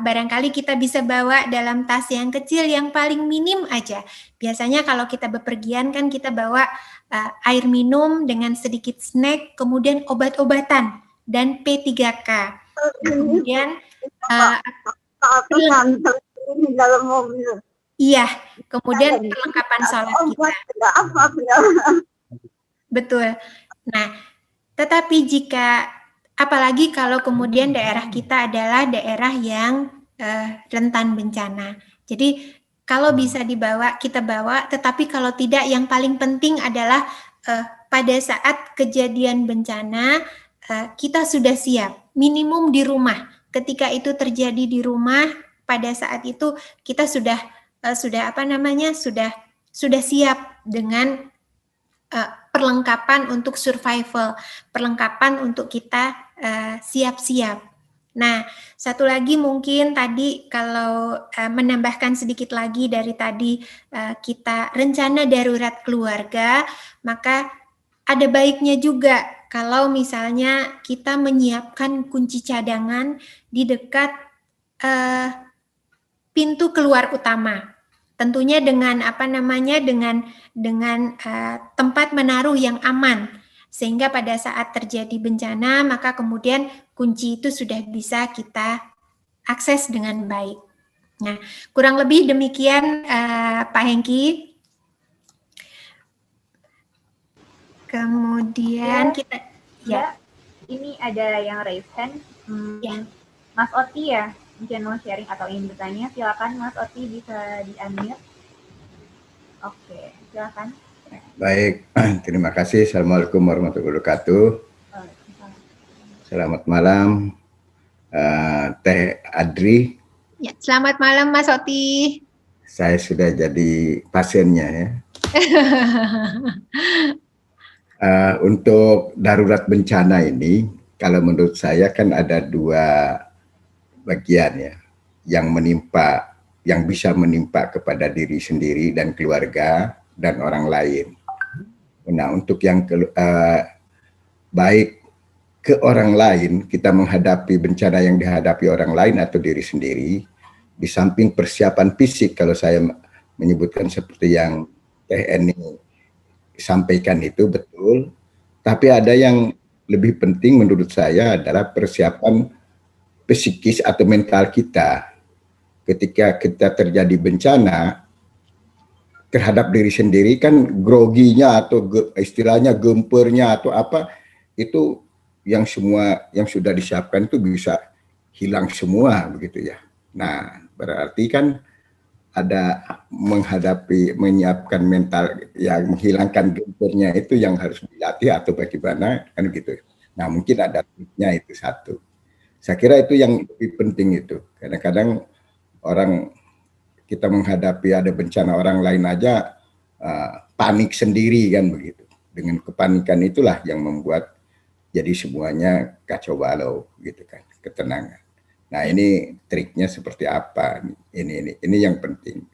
barangkali kita bisa bawa dalam tas yang kecil yang paling minim aja. Biasanya kalau kita bepergian kan kita bawa air minum dengan sedikit snack, kemudian obat-obatan dan P3K. Kemudian di dalam mobil. Iya, kemudian perlengkapan sholat kita. Betul. Nah, tetapi apalagi kalau kemudian daerah kita adalah daerah yang rentan bencana. Jadi kalau bisa dibawa, kita bawa, tetapi kalau tidak, yang paling penting adalah pada saat kejadian bencana, kita sudah siap, minimum di rumah. Ketika itu terjadi di rumah, pada saat itu kita sudah siap dengan perlengkapan untuk survival, perlengkapan untuk kita siap-siap. Nah, satu lagi mungkin tadi kalau menambahkan sedikit lagi dari tadi kita rencana darurat keluarga, maka ada baiknya juga kalau misalnya kita menyiapkan kunci cadangan di dekat pintu keluar utama. Tentunya dengan tempat menaruh yang aman, sehingga pada saat terjadi bencana maka kemudian kunci itu sudah bisa kita akses dengan baik. Nah, kurang lebih demikian Pak Hengki. Kemudian kita ini ada yang raise hand. Mas Oti ya, mungkin mau sharing atau ingin bertanya, silakan Mas Oti, bisa di-unmute. Oke, silakan. Baik, terima kasih. Assalamualaikum warahmatullahi wabarakatuh. Selamat malam, Teh Adri. Ya, selamat malam Mas Oti. Saya sudah jadi pasiennya ya. Untuk darurat bencana ini, kalau menurut saya kan ada dua bagian ya, yang bisa menimpa kepada diri sendiri dan keluarga dan orang lain. Nah, untuk yang baik ke orang lain, kita menghadapi bencana yang dihadapi orang lain atau diri sendiri, di samping persiapan fisik, kalau saya menyebutkan seperti yang Teh Eni sampaikan itu betul, tapi ada yang lebih penting menurut saya adalah persiapan psikis atau mental kita. Ketika kita terjadi bencana terhadap diri sendiri kan groginya atau istilahnya gempernya atau apa itu yang semua yang sudah disiapkan itu bisa hilang semua begitu ya. Nah, berarti kan ada menyiapkan mental yang menghilangkan gempernya itu yang harus dilatih atau bagaimana kan gitu. Nah, mungkin ada tipsnya itu satu. Saya kira itu yang lebih penting itu. Kadang-kadang orang kita menghadapi ada bencana orang lain aja panik sendiri kan begitu. Dengan kepanikan itulah yang membuat jadi semuanya kacau balau gitu kan, ketenangan. Nah, ini triknya seperti apa? Ini yang penting.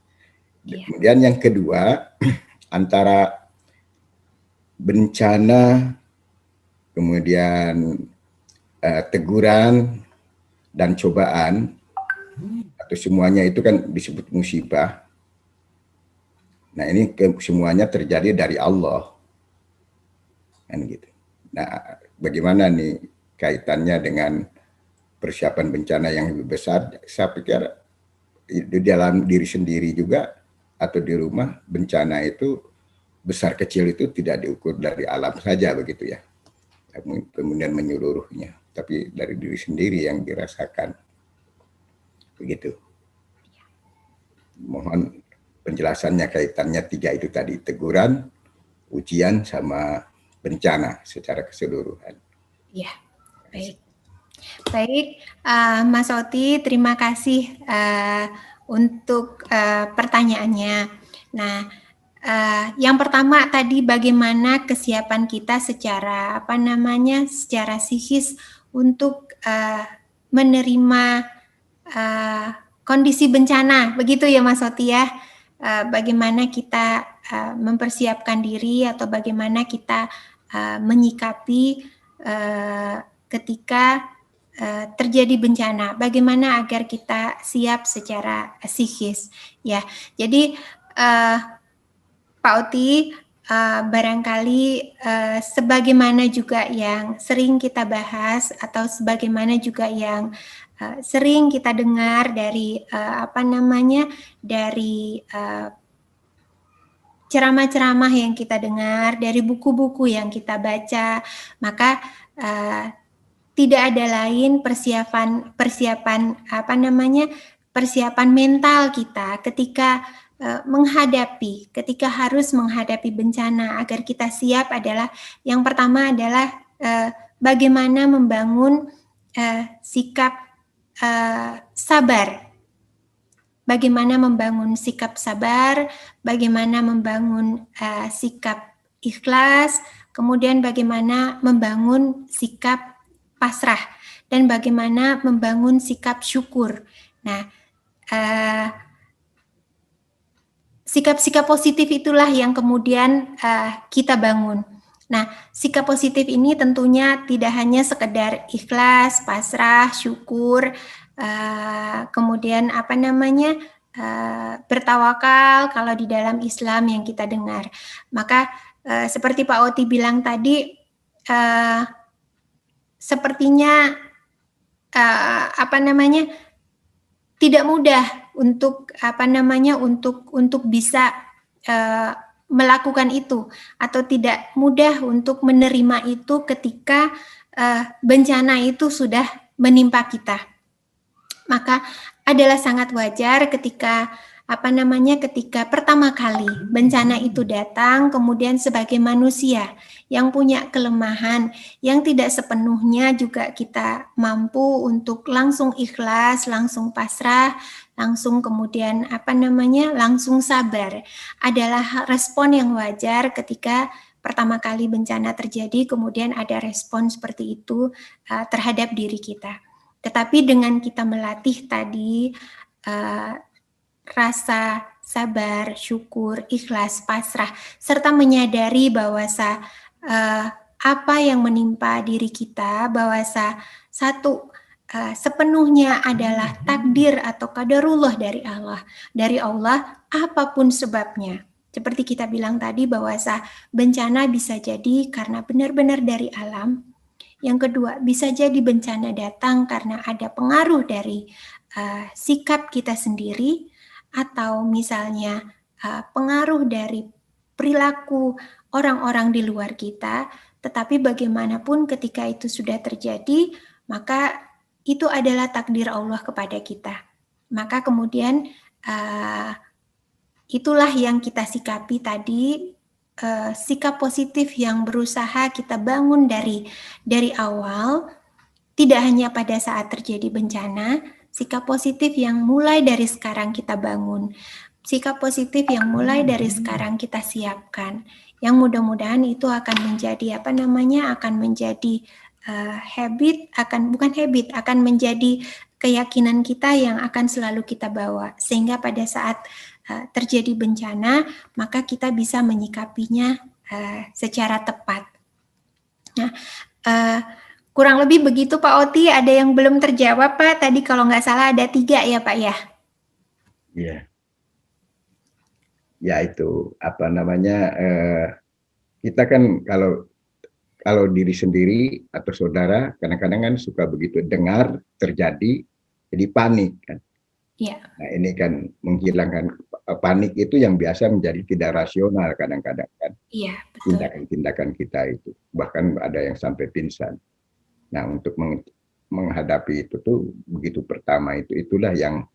Kemudian yang kedua, antara bencana kemudian teguran dan cobaan atau semuanya itu kan disebut musibah. Nah, ini semuanya terjadi dari Allah, kan gitu. Nah, bagaimana nih kaitannya dengan persiapan bencana yang lebih besar? Saya pikir di dalam diri sendiri juga atau di rumah, bencana itu besar kecil itu tidak diukur dari alam saja begitu ya, kemudian menyeluruhnya, tapi dari diri sendiri yang dirasakan begitu. Mohon penjelasannya kaitannya tiga itu tadi, teguran, ujian, sama bencana secara keseluruhan. Ya, baik. Baik, Mas Oti, terima kasih untuk pertanyaannya. Nah, yang pertama tadi bagaimana kesiapan kita secara secara psikis untuk menerima kondisi bencana, begitu ya Mas Oti ya. Bagaimana kita mempersiapkan diri atau bagaimana kita menyikapi ketika terjadi bencana, bagaimana agar kita siap secara psikis ya. Jadi Pak Oti, barangkali sebagaimana juga yang sering kita bahas atau sebagaimana juga yang sering kita dengar dari dari ceramah-ceramah yang kita dengar, dari buku-buku yang kita baca, maka tidak ada lain persiapan mental kita ketika ketika harus menghadapi bencana agar kita siap adalah yang pertama adalah bagaimana membangun sikap sabar. Bagaimana membangun sikap sabar, bagaimana membangun sikap ikhlas, kemudian bagaimana membangun sikap pasrah, dan bagaimana membangun sikap syukur. Nah, sikap-sikap positif itulah yang kemudian kita bangun. Nah, sikap positif ini tentunya tidak hanya sekedar ikhlas, pasrah, syukur, kemudian bertawakal kalau di dalam Islam yang kita dengar. Maka seperti Pak Oti bilang tadi, sepertinya tidak mudah untuk untuk bisa melakukan itu, atau tidak mudah untuk menerima itu ketika bencana itu sudah menimpa kita. Maka adalah sangat wajar ketika ketika pertama kali bencana itu datang, kemudian sebagai manusia yang punya kelemahan, yang tidak sepenuhnya juga kita mampu untuk langsung ikhlas, langsung pasrah, langsung kemudian langsung sabar, adalah respon yang wajar ketika pertama kali bencana terjadi, kemudian ada respon seperti itu terhadap diri kita. Tetapi dengan kita melatih tadi rasa sabar, syukur, ikhlas, pasrah, serta menyadari bahwasa apa yang menimpa diri kita, bahwasa satu sepenuhnya adalah takdir atau qadarullah dari Allah apapun sebabnya. Seperti kita bilang tadi bahwasa bencana bisa jadi karena benar-benar dari alam. Yang kedua, bisa jadi bencana datang karena ada pengaruh dari sikap kita sendiri, atau misalnya pengaruh dari perilaku orang-orang di luar kita. Tetapi bagaimanapun ketika itu sudah terjadi, maka itu adalah takdir Allah kepada kita. Maka kemudian itulah yang kita sikapi tadi, sikap positif yang berusaha kita bangun dari awal, tidak hanya pada saat terjadi bencana. Sikap positif yang mulai dari sekarang kita bangun, sikap positif yang mulai dari sekarang kita siapkan, yang mudah-mudahan itu akan menjadi akan menjadi akan menjadi keyakinan kita yang akan selalu kita bawa, sehingga pada saat terjadi bencana maka kita bisa menyikapinya secara tepat. Nah, kurang lebih begitu Pak Oti. Ada yang belum terjawab Pak? Tadi kalau nggak salah ada 3 ya Pak ya? Iya. Ya itu kita kan kalau diri sendiri atau saudara kadang-kadang kan suka begitu dengar terjadi jadi panik kan. Iya. Nah ini kan menghilangkan panik itu yang biasa menjadi tidak rasional kadang-kadang kan. Iya, betul. Tindakan-tindakan kita itu bahkan ada yang sampai pingsan. Nah, untuk menghadapi itu tuh begitu pertama itulah yang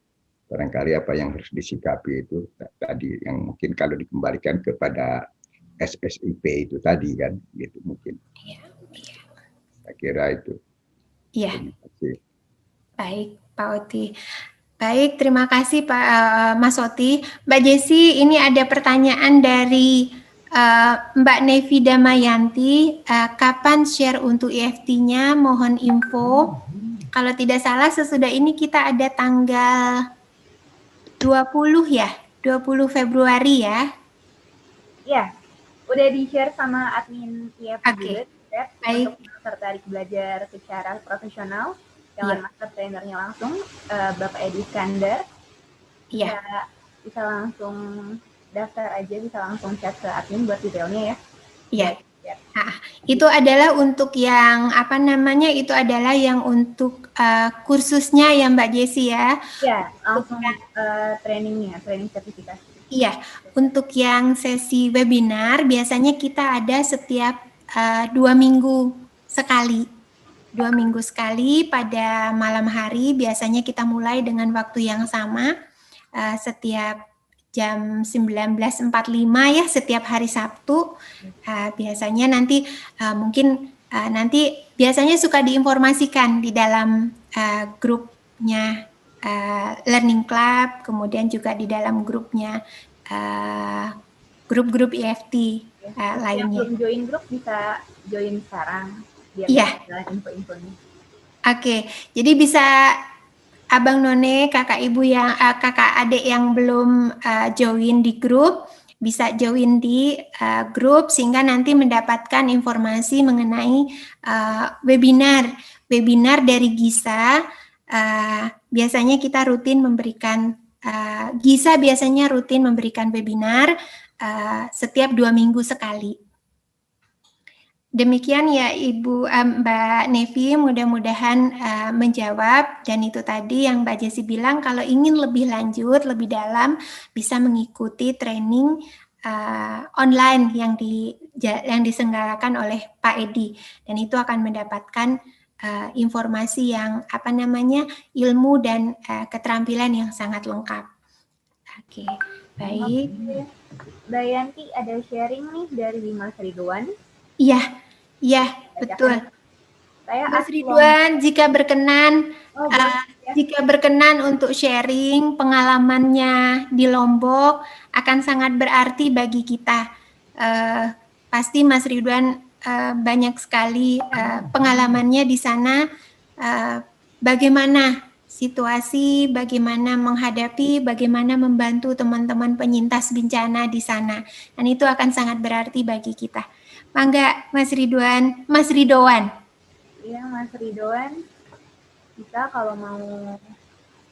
barangkali apa yang harus disikapi itu tadi, yang mungkin kalau dikembalikan kepada SSIP itu tadi kan, gitu mungkin. Iya. Saya kira itu. Iya. Baik, Pak Oti. Baik, terima kasih Pak Mas Oti. Mbak Jesi, ini ada pertanyaan dari Mbak Nevi Damayanti, kapan share untuk EFT-nya? Mohon info. kalau tidak salah sesudah ini kita ada tanggal 20 ya, 20 Februari ya. Iya, udah di-share sama admin IFT Oke, juga, baik. untuk tertarik belajar secara profesional dengan master trainernya langsung, Bapak Edi Iskandar. Iya. Bisa langsung daftar aja, bisa langsung chat ke admin buat detailnya ya. Iya. Nah, itu adalah untuk yang apa namanya? Itu adalah yang untuk kursusnya ya Mbak Jessi ya. Iya, langsung trainingnya, training sertifikasi. Iya, untuk yang sesi webinar biasanya kita ada setiap 2 minggu sekali. 2 minggu sekali pada malam hari, biasanya kita mulai dengan waktu yang sama, setiap jam 19.45 ya, setiap hari Sabtu. Biasanya nanti mungkin nanti biasanya suka diinformasikan di dalam grupnya Learning Club, kemudian juga di dalam grupnya grup-grup IFT lainnya. Yang belum join grup bisa join sekarang biar Iya. info-infonya. Oke, jadi bisa Abang None, kakak ibu yang kakak adik yang belum join di grup, bisa join di grup sehingga nanti mendapatkan informasi mengenai webinar dari GISA. Biasanya kita rutin memberikan GISA biasanya rutin memberikan webinar setiap 2 minggu sekali. Demikian ya Ibu Mbak Nevi, mudah-mudahan menjawab, dan itu tadi yang Mbak Jessi bilang kalau ingin lebih lanjut, lebih dalam bisa mengikuti training online yang diselenggarakan oleh Pak Edi, dan itu akan mendapatkan informasi yang apa namanya ilmu dan keterampilan yang sangat lengkap. Oke, baik. Mbak Yanti ada sharing nih dari Mas Ridwan. Iya, betul. Mas Ridwan, jika berkenan untuk sharing pengalamannya di Lombok akan sangat berarti bagi kita. Pasti Mas Ridwan banyak sekali pengalamannya di sana. Bagaimana situasi, bagaimana menghadapi, bagaimana membantu teman-teman penyintas bencana di sana. Dan itu akan sangat berarti bagi kita. Mangga Mas Ridwan, Mas Ridwan. Iya, Mas Ridwan. Bisa kalau mau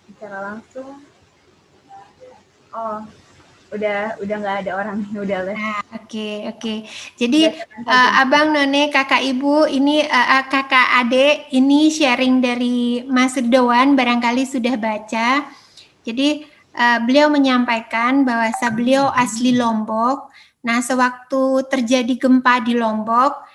bicara langsung. Oh, udah nggak ada orang, udah les. Oke. Jadi Abang None, kakak ibu, ini kakak adik, ini sharing dari Mas Ridwan, barangkali sudah baca. Jadi beliau menyampaikan bahwa beliau asli Lombok. Nah, sewaktu terjadi gempa di Lombok,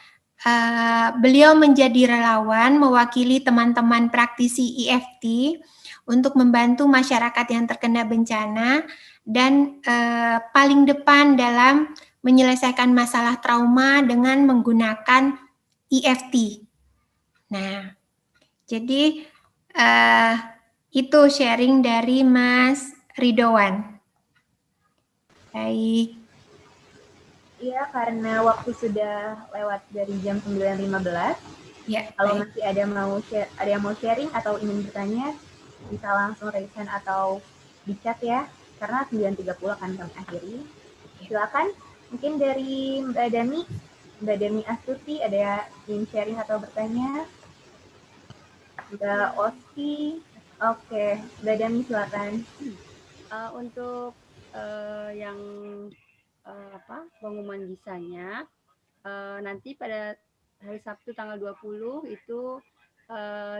beliau menjadi relawan mewakili teman-teman praktisi IFT untuk membantu masyarakat yang terkena bencana dan paling depan dalam menyelesaikan masalah trauma dengan menggunakan IFT. Nah, jadi itu sharing dari Mas Ridwan. Baik. Iya, karena waktu sudah lewat dari jam 9.15. Ya. Kalau masih ada yang mau sharing atau ingin bertanya, bisa langsung raise hand atau di chat ya. Karena 9.30 akan kami akhiri. Silakan. Mungkin dari Mbak Dami Astuti ada yang sharing atau bertanya. Mbak Oski. Oke, Mbak Dami silakan. Untuk yang pengumuman GISA-nya nanti pada hari Sabtu tanggal 20 itu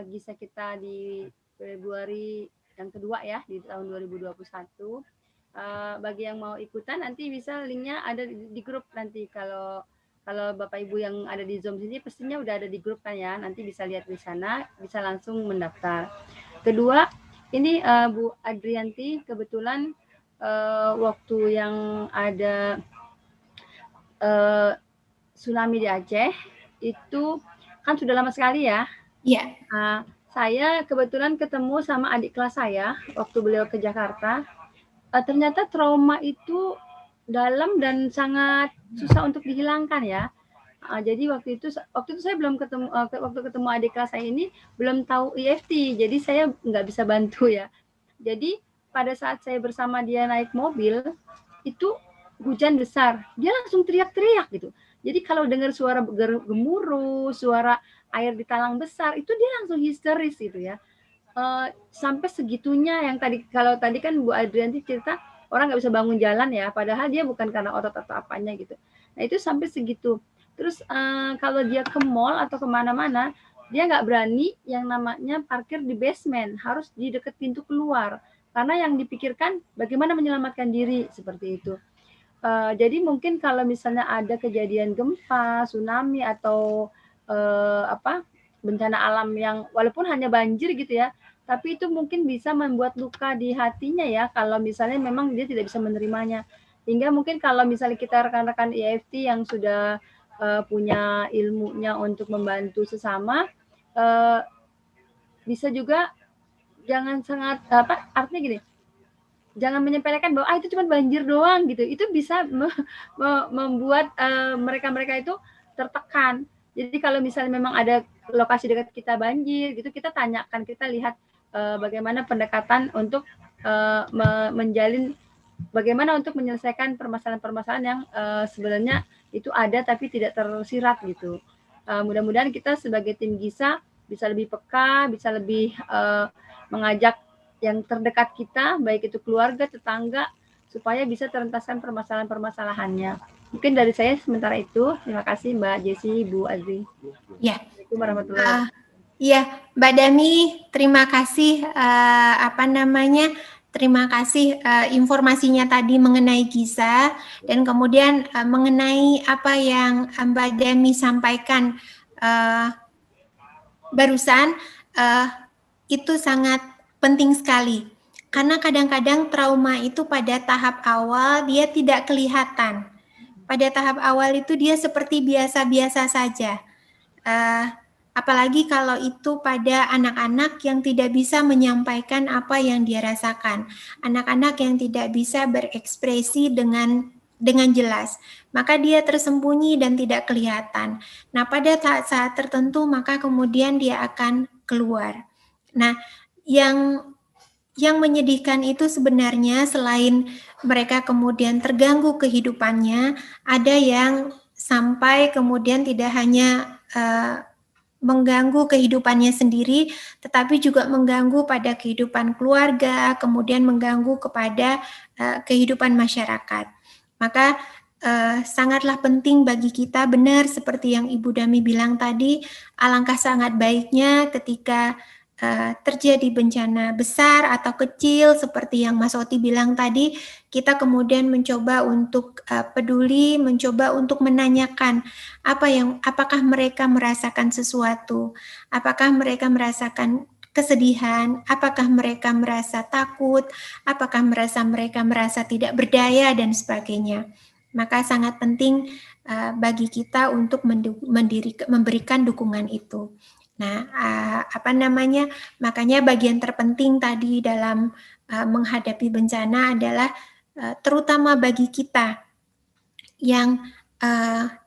GISA kita di Februari yang kedua ya di tahun 2021. Bagi yang mau ikutan nanti bisa linknya ada di grup nanti. Kalau Bapak Ibu yang ada di Zoom sini pastinya udah ada di grup kan ya, nanti bisa lihat di sana, bisa langsung mendaftar. Kedua, ini Bu Adrianti kebetulan waktu yang ada tsunami di Aceh itu kan sudah lama sekali ya. Iya. Saya kebetulan ketemu sama adik kelas saya waktu beliau ke Jakarta. Ternyata trauma itu dalam dan sangat susah untuk dihilangkan ya. Jadi waktu itu saya belum ketemu, waktu ketemu adik kelas saya ini belum tahu EFT, jadi saya nggak bisa bantu ya. Jadi pada saat saya bersama dia naik mobil, itu hujan besar, dia langsung teriak-teriak gitu. Jadi kalau dengar suara gemuruh, suara air di talang besar, itu dia langsung histeris gitu ya. Sampai segitunya yang kalau tadi kan Bu Adrianti cerita orang nggak bisa bangun jalan ya, padahal dia bukan karena otot atau apanya gitu. Nah itu sampai segitu. Terus kalau dia ke mall atau kemana-mana, dia nggak berani yang namanya parkir di basement, harus di dekat pintu keluar. Karena yang dipikirkan bagaimana menyelamatkan diri seperti itu. Jadi mungkin kalau misalnya ada kejadian gempa, tsunami atau bencana alam yang walaupun hanya banjir gitu ya, tapi itu mungkin bisa membuat luka di hatinya ya kalau misalnya memang dia tidak bisa menerimanya. Hingga mungkin kalau misalnya kita rekan-rekan EFT yang sudah punya ilmunya untuk membantu sesama, bisa juga jangan sangat artinya gini, jangan menyepelekan bahwa itu cuma banjir doang gitu. Itu bisa membuat mereka-mereka itu tertekan. Jadi kalau misalnya memang ada lokasi dekat kita banjir gitu, kita tanyakan, kita lihat bagaimana pendekatan untuk menjalin, bagaimana untuk menyelesaikan permasalahan-permasalahan yang sebenarnya itu ada tapi tidak tersirat gitu. Mudah-mudahan kita sebagai tim GISA bisa lebih peka, bisa lebih mengajak yang terdekat kita, baik itu keluarga, tetangga, supaya bisa terentaskan permasalahan-permasalahannya. Mungkin dari saya sementara itu. Terima kasih Mbak Jessi, Bu Azri. Ya. Assalamualaikum warahmatullahi wabarakatuh. Ya, Mbak Dami, terima kasih terima kasih informasinya tadi mengenai GISA dan kemudian mengenai apa yang Mbak Dami sampaikan barusan itu sangat penting sekali. Karena kadang-kadang trauma itu pada tahap awal dia tidak kelihatan. Pada tahap awal itu dia seperti biasa-biasa saja. Apalagi kalau itu pada anak-anak yang tidak bisa menyampaikan apa yang dia rasakan. Anak-anak yang tidak bisa berekspresi dengan jelas. Maka dia tersembunyi dan tidak kelihatan. Nah, pada saat tertentu maka kemudian dia akan keluar. Nah, yang menyedihkan itu sebenarnya selain mereka kemudian terganggu kehidupannya, ada yang sampai kemudian tidak hanya mengganggu kehidupannya sendiri, tetapi juga mengganggu pada kehidupan keluarga, kemudian mengganggu kepada kehidupan masyarakat. Maka sangatlah penting bagi kita, benar seperti yang Ibu Dami bilang tadi, alangkah sangat baiknya ketika terjadi bencana besar atau kecil seperti yang Mas Oti bilang tadi, kita kemudian mencoba untuk peduli, mencoba untuk menanyakan apakah mereka merasakan sesuatu, apakah mereka merasakan kesedihan, apakah mereka merasa takut, apakah mereka merasa tidak berdaya dan sebagainya. Maka sangat penting bagi kita untuk memberikan dukungan itu. Nah, makanya bagian terpenting tadi dalam menghadapi bencana adalah terutama bagi kita yang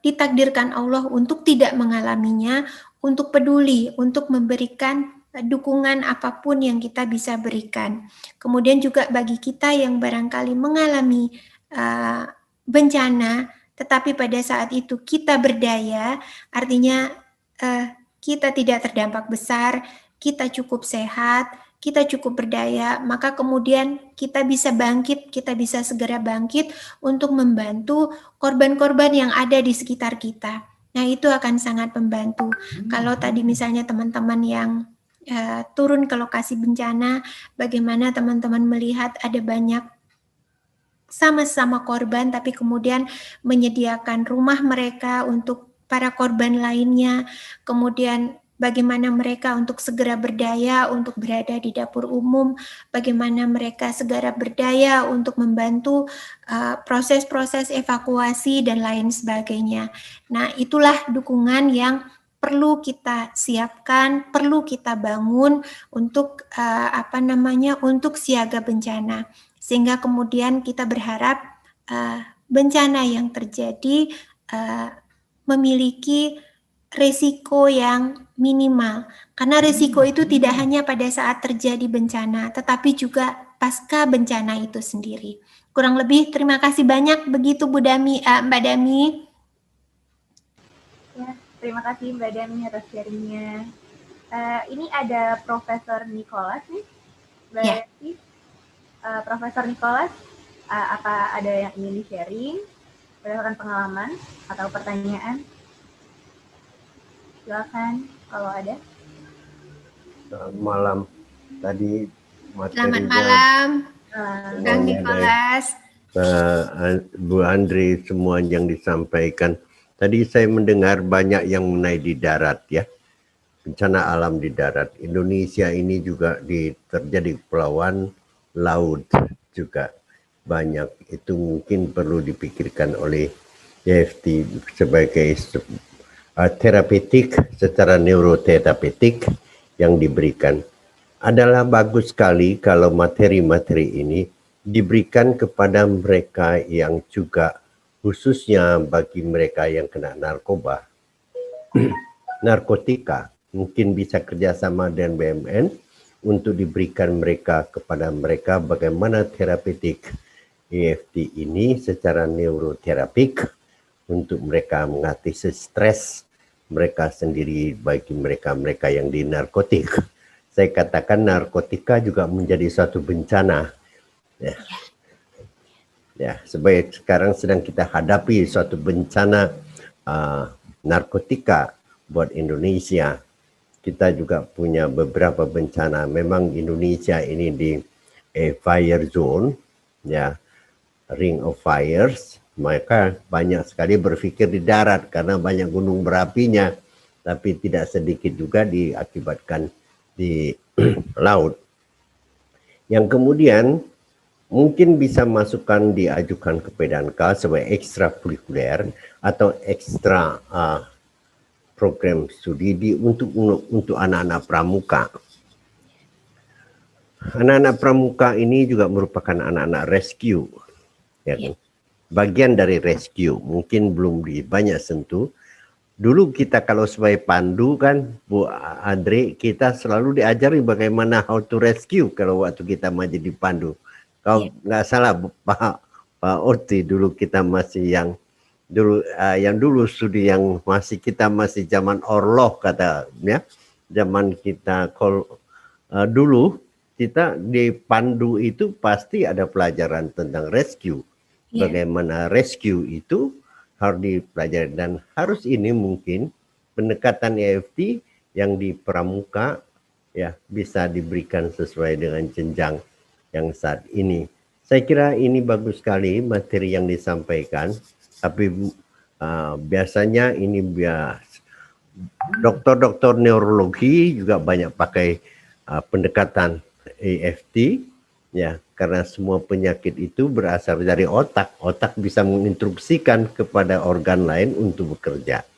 ditakdirkan Allah untuk tidak mengalaminya, untuk peduli, untuk memberikan dukungan apapun yang kita bisa berikan. Kemudian juga bagi kita yang barangkali mengalami bencana, tetapi pada saat itu kita berdaya, artinya kita tidak terdampak besar, kita cukup sehat, kita cukup berdaya, maka kemudian kita bisa bangkit, kita bisa segera bangkit untuk membantu korban-korban yang ada di sekitar kita. Nah, itu akan sangat membantu. Kalau tadi misalnya teman-teman yang turun ke lokasi bencana, bagaimana teman-teman melihat ada banyak sama-sama korban, tapi kemudian menyediakan rumah mereka untuk para korban lainnya, kemudian bagaimana mereka untuk segera berdaya untuk berada di dapur umum, bagaimana mereka segera berdaya untuk membantu proses-proses evakuasi dan lain sebagainya. Nah, itulah dukungan yang perlu kita siapkan, perlu kita bangun untuk untuk siaga bencana, sehingga kemudian kita berharap bencana yang terjadi memiliki resiko yang minimal. Karena resiko itu tidak hanya pada saat terjadi bencana, tetapi juga pasca bencana itu sendiri. Kurang lebih terima kasih banyak begitu Mbak Dami. Ya, terima kasih Mbak Dami atas sharingnya. Ini ada Profesor Nicholas nih, Mbak Ya. Desi. Profesor Nicholas, apa ada yang ingin di-sharing berdasarkan pengalaman atau pertanyaan? Silakan kalau ada. Selamat malam. Tadi Selamat materinya malam, Kang semuanya Nicholas. Bu Andri, semua yang disampaikan. Tadi saya mendengar banyak yang mengenai di darat ya. Bencana alam di darat. Indonesia ini juga terjadi kepulauan, laut juga banyak. Itu mungkin perlu dipikirkan oleh EFT sebagai terapeutik, secara neuroterapeutik yang diberikan. Adalah bagus sekali kalau materi-materi ini diberikan kepada mereka yang juga khususnya bagi mereka yang kena narkoba, narkotika, mungkin bisa kerjasama dengan BUMN untuk diberikan mereka kepada mereka bagaimana terapeutik EFT ini secara neuroterapik untuk mereka mengatasi stres mereka sendiri bagi mereka-mereka yang di narkotik. Saya katakan narkotika juga menjadi suatu bencana. Ya, sebab sekarang sedang kita hadapi suatu bencana narkotika buat Indonesia. Kita juga punya beberapa bencana. Memang Indonesia ini di fire zone, ya, ring of fires. Maka banyak sekali berpikir di darat karena banyak gunung berapinya, tapi tidak sedikit juga diakibatkan di laut. Yang kemudian mungkin bisa masukkan diajukan ke PDNK sebagai ekstrakurikuler atau ekstra program studi untuk anak-anak pramuka. Anak-anak pramuka ini juga merupakan anak-anak rescue, ya kan? Bagian dari rescue, mungkin belum banyak sentuh. Dulu kita kalau sebagai pandu kan, Bu Andri, kita selalu diajari bagaimana how to rescue kalau waktu kita masih di pandu. Kalau nggak salah Pak Orti, dulu kita masih yang dulu studi yang kita masih zaman Orloh katanya, zaman kita dulu kita di pandu itu pasti ada pelajaran tentang rescue. Bagaimana rescue itu harus dipelajari dan harus ini mungkin pendekatan EFT yang di pramuka ya bisa diberikan sesuai dengan jenjang yang saat ini. Saya kira ini bagus sekali materi yang disampaikan, tapi biasanya ini dokter-dokter neurologi juga banyak pakai pendekatan EFT. Ya, karena semua penyakit itu berasal dari otak. Otak bisa menginstruksikan kepada organ lain untuk bekerja.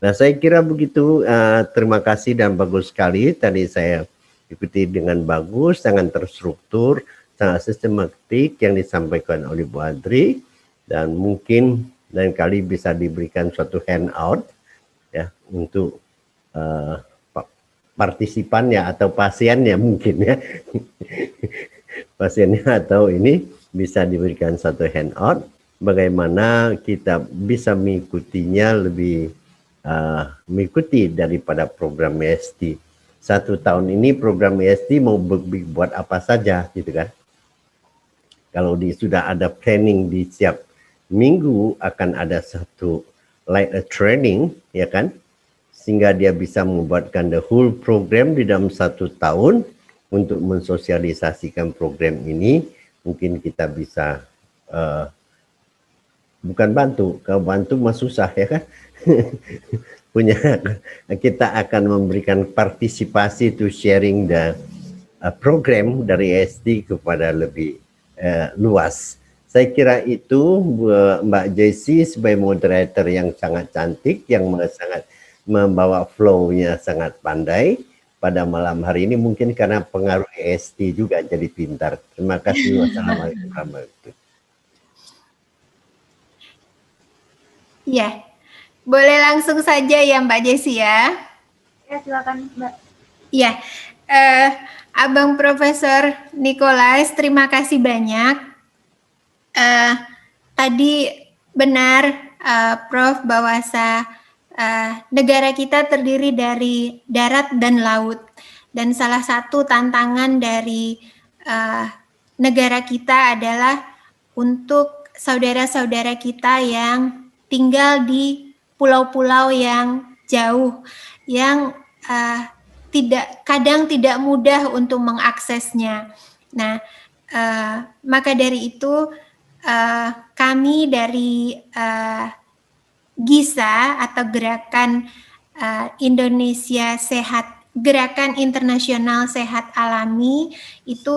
Nah, saya kira begitu. Terima kasih dan bagus sekali. Tadi saya ikuti dengan bagus, sangat terstruktur, sangat sistematik yang disampaikan oleh Bu Andri. Dan mungkin lain kali bisa diberikan suatu handout ya untuk partisipannya atau pasiennya mungkin ya. Pasiennya atau ini bisa diberikan satu handout bagaimana kita bisa mengikutinya lebih mengikuti daripada program EST. 1 tahun ini program EST mau buat apa saja gitu kan. Kalau sudah ada planning di setiap minggu akan ada satu like a training ya kan, sehingga dia bisa membuatkan the whole program di dalam 1 tahun. Untuk mensosialisasikan program ini, mungkin kita bisa bukan bantu, kalau bantu mah susah ya kan. Kita akan memberikan partisipasi to sharing the program dari ST kepada lebih luas. Saya kira itu Mbak Jessie sebagai moderator yang sangat cantik, yang sangat membawa flow-nya sangat pandai. Pada malam hari ini mungkin karena pengaruh EST juga jadi pintar. Terima kasih. Wassalamualaikum warahmatullahi wabarakatuh. Ya, Boleh langsung saja ya Mbak Jessi ya. Ya, silakan Mbak. Ya, Abang Profesor Nicholas, terima kasih banyak. Tadi benar Prof bahwasa negara kita terdiri dari darat dan laut, dan salah satu tantangan dari negara kita adalah untuk saudara-saudara kita yang tinggal di pulau-pulau yang jauh, yang kadang tidak mudah untuk mengaksesnya. Nah, maka dari itu kami dari GISA atau Gerakan Indonesia Sehat, Gerakan Internasional Sehat Alami itu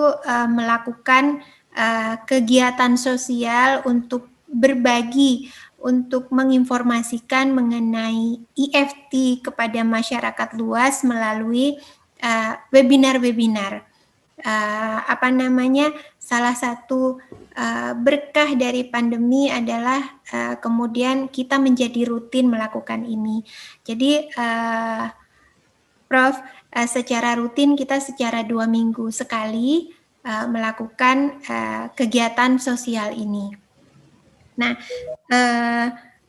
melakukan kegiatan sosial untuk berbagi, untuk menginformasikan mengenai EFT kepada masyarakat luas melalui webinar-webinar. Salah satu berkah dari pandemi adalah kemudian kita menjadi rutin melakukan ini. Jadi Prof, secara rutin kita secara 2 minggu sekali melakukan kegiatan sosial ini. Nah,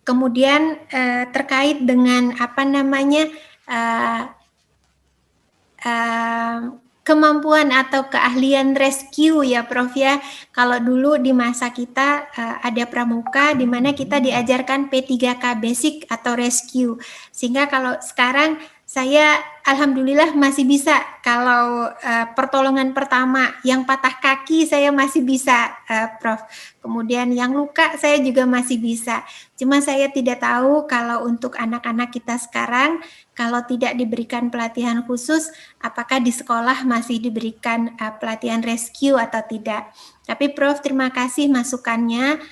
kemudian terkait dengan kemampuan atau keahlian rescue ya Prof ya. Kalau dulu di masa kita ada pramuka di mana kita diajarkan P3K basic atau rescue. Sehingga kalau sekarang saya alhamdulillah masih bisa. Kalau pertolongan pertama yang patah kaki saya masih bisa Prof. Kemudian yang luka saya juga masih bisa. Cuma saya tidak tahu kalau untuk anak-anak kita sekarang kalau tidak diberikan pelatihan khusus, apakah di sekolah masih diberikan pelatihan rescue atau tidak. Tapi Prof, terima kasih masukannya.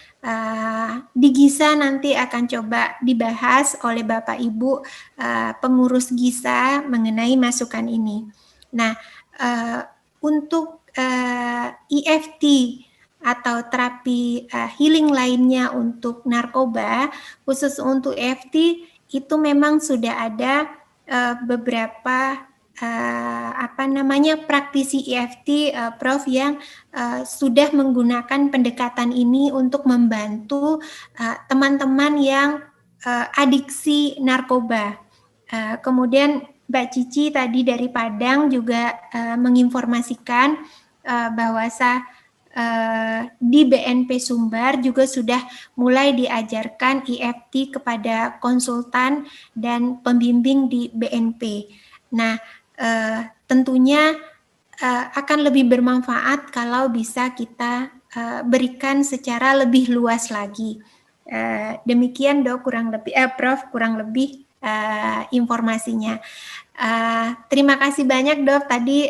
Di GISA nanti akan coba dibahas oleh Bapak Ibu pengurus GISA mengenai masukan ini. Nah, untuk EFT atau terapi healing lainnya untuk narkoba, khusus untuk EFT, itu memang sudah ada beberapa praktisi EFT Prof yang sudah menggunakan pendekatan ini untuk membantu teman-teman yang adiksi narkoba. Kemudian Mbak Cici tadi dari Padang juga menginformasikan bahwasa di BNP Sumbar juga sudah mulai diajarkan EFT kepada konsultan dan pembimbing di BNP. Nah, tentunya akan lebih bermanfaat kalau bisa kita berikan secara lebih luas lagi. Demikian Dok Prof kurang lebih informasinya. Terima kasih banyak Dok tadi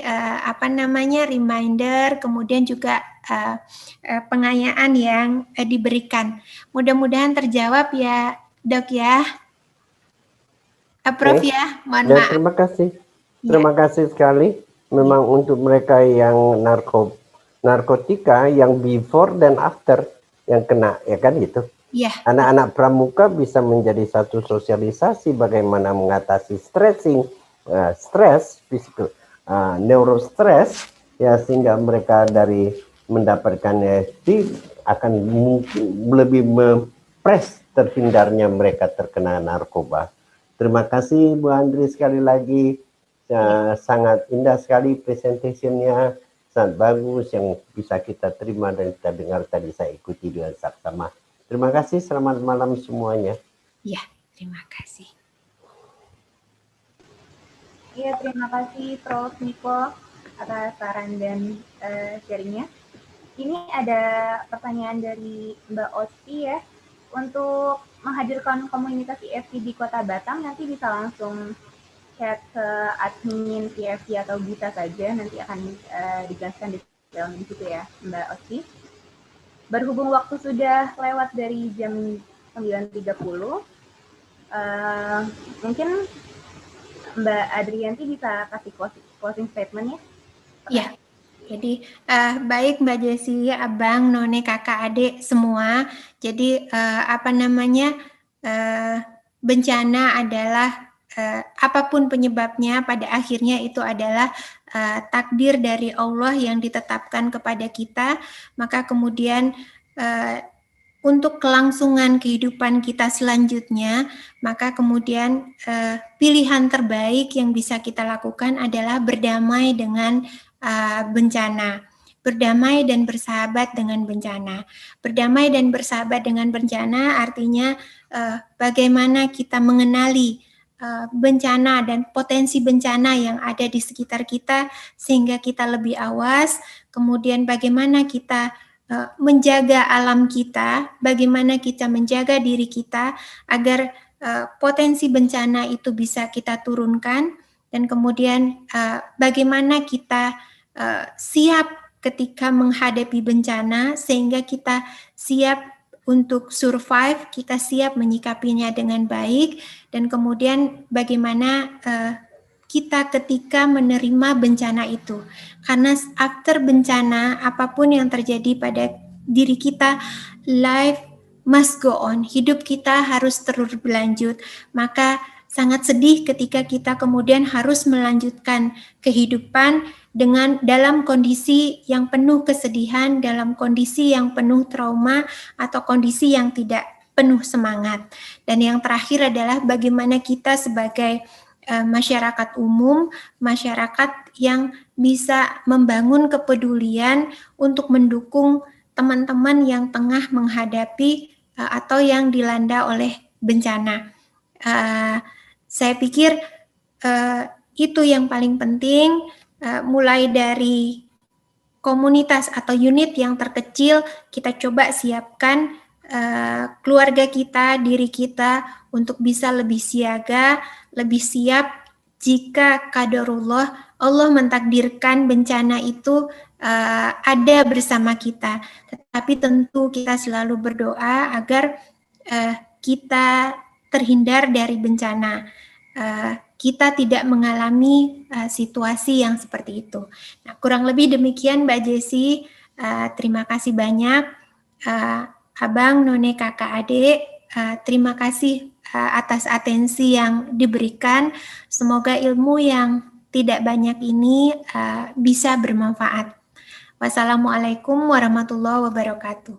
reminder kemudian juga pengayaan yang diberikan. Mudah-mudahan terjawab ya Dok ya. Prof ya, mohon maaf. Terima kasih. Terima kasih sekali. Memang untuk mereka yang narkotika yang before dan after yang kena ya kan gitu. Ya. Anak-anak pramuka bisa menjadi satu sosialisasi bagaimana mengatasi stres, neurostres ya, sehingga mereka dari mendapatkan EFT akan mungkin lebih mempres terhindarnya mereka terkena narkoba. Terima kasih Bu Andri sekali lagi. Sangat indah sekali presentationnya, sangat bagus yang bisa kita terima dan kita dengar tadi, saya ikuti dengan saksama. Terima kasih, selamat malam semuanya. Ya, terima kasih. Iya, terima kasih Prof. Niko atas saran dan sharingnya. Ini ada pertanyaan dari Mbak Osti ya. Untuk menghadirkan komunitas EFT di Kota Batam nanti bisa langsung chat ke admin EFT atau GISA saja, nanti akan dijelaskan di dalam situ ya Mbak Osti. Berhubung waktu sudah lewat dari jam 9.30, mungkin Mbak Adrianti bisa kasih closing statement ya? Ya, jadi baik Mbak Jessi, Abang, None, Kakak, Adik semua. Jadi bencana adalah apapun penyebabnya, pada akhirnya itu adalah takdir dari Allah yang ditetapkan kepada kita, maka kemudian untuk kelangsungan kehidupan kita selanjutnya, maka kemudian pilihan terbaik yang bisa kita lakukan adalah berdamai dengan bencana, berdamai dan bersahabat dengan bencana. Berdamai dan bersahabat dengan bencana artinya bagaimana kita mengenali bencana dan potensi bencana yang ada di sekitar kita sehingga kita lebih awas, kemudian bagaimana kita menjaga alam kita, bagaimana kita menjaga diri kita agar potensi bencana itu bisa kita turunkan, dan kemudian bagaimana kita siap ketika menghadapi bencana sehingga kita siap untuk survive, kita siap menyikapinya dengan baik, dan kemudian bagaimana kita ketika menerima bencana itu. Karena after bencana, apapun yang terjadi pada diri kita, life must go on. Hidup kita harus terus berlanjut. Maka sangat sedih ketika kita kemudian harus melanjutkan kehidupan dalam kondisi yang penuh kesedihan, dalam kondisi yang penuh trauma, atau kondisi yang tidak penuh semangat. Dan yang terakhir adalah bagaimana kita sebagai masyarakat umum, masyarakat yang bisa membangun kepedulian untuk mendukung teman-teman yang tengah menghadapi atau yang dilanda oleh bencana. Saya pikir itu yang paling penting, mulai dari komunitas atau unit yang terkecil, kita coba siapkan keluarga kita, diri kita untuk bisa lebih siaga, lebih siap jika qadarullah Allah mentakdirkan bencana itu ada bersama kita. Tetapi tentu kita selalu berdoa agar kita terhindar dari bencana. Kita tidak mengalami situasi yang seperti itu. Nah, kurang lebih demikian Mbak Jessi. Terima kasih banyak. Abang, None, kakak, adik, terima kasih atas atensi yang diberikan. Semoga ilmu yang tidak banyak ini bisa bermanfaat. Wassalamualaikum warahmatullahi wabarakatuh.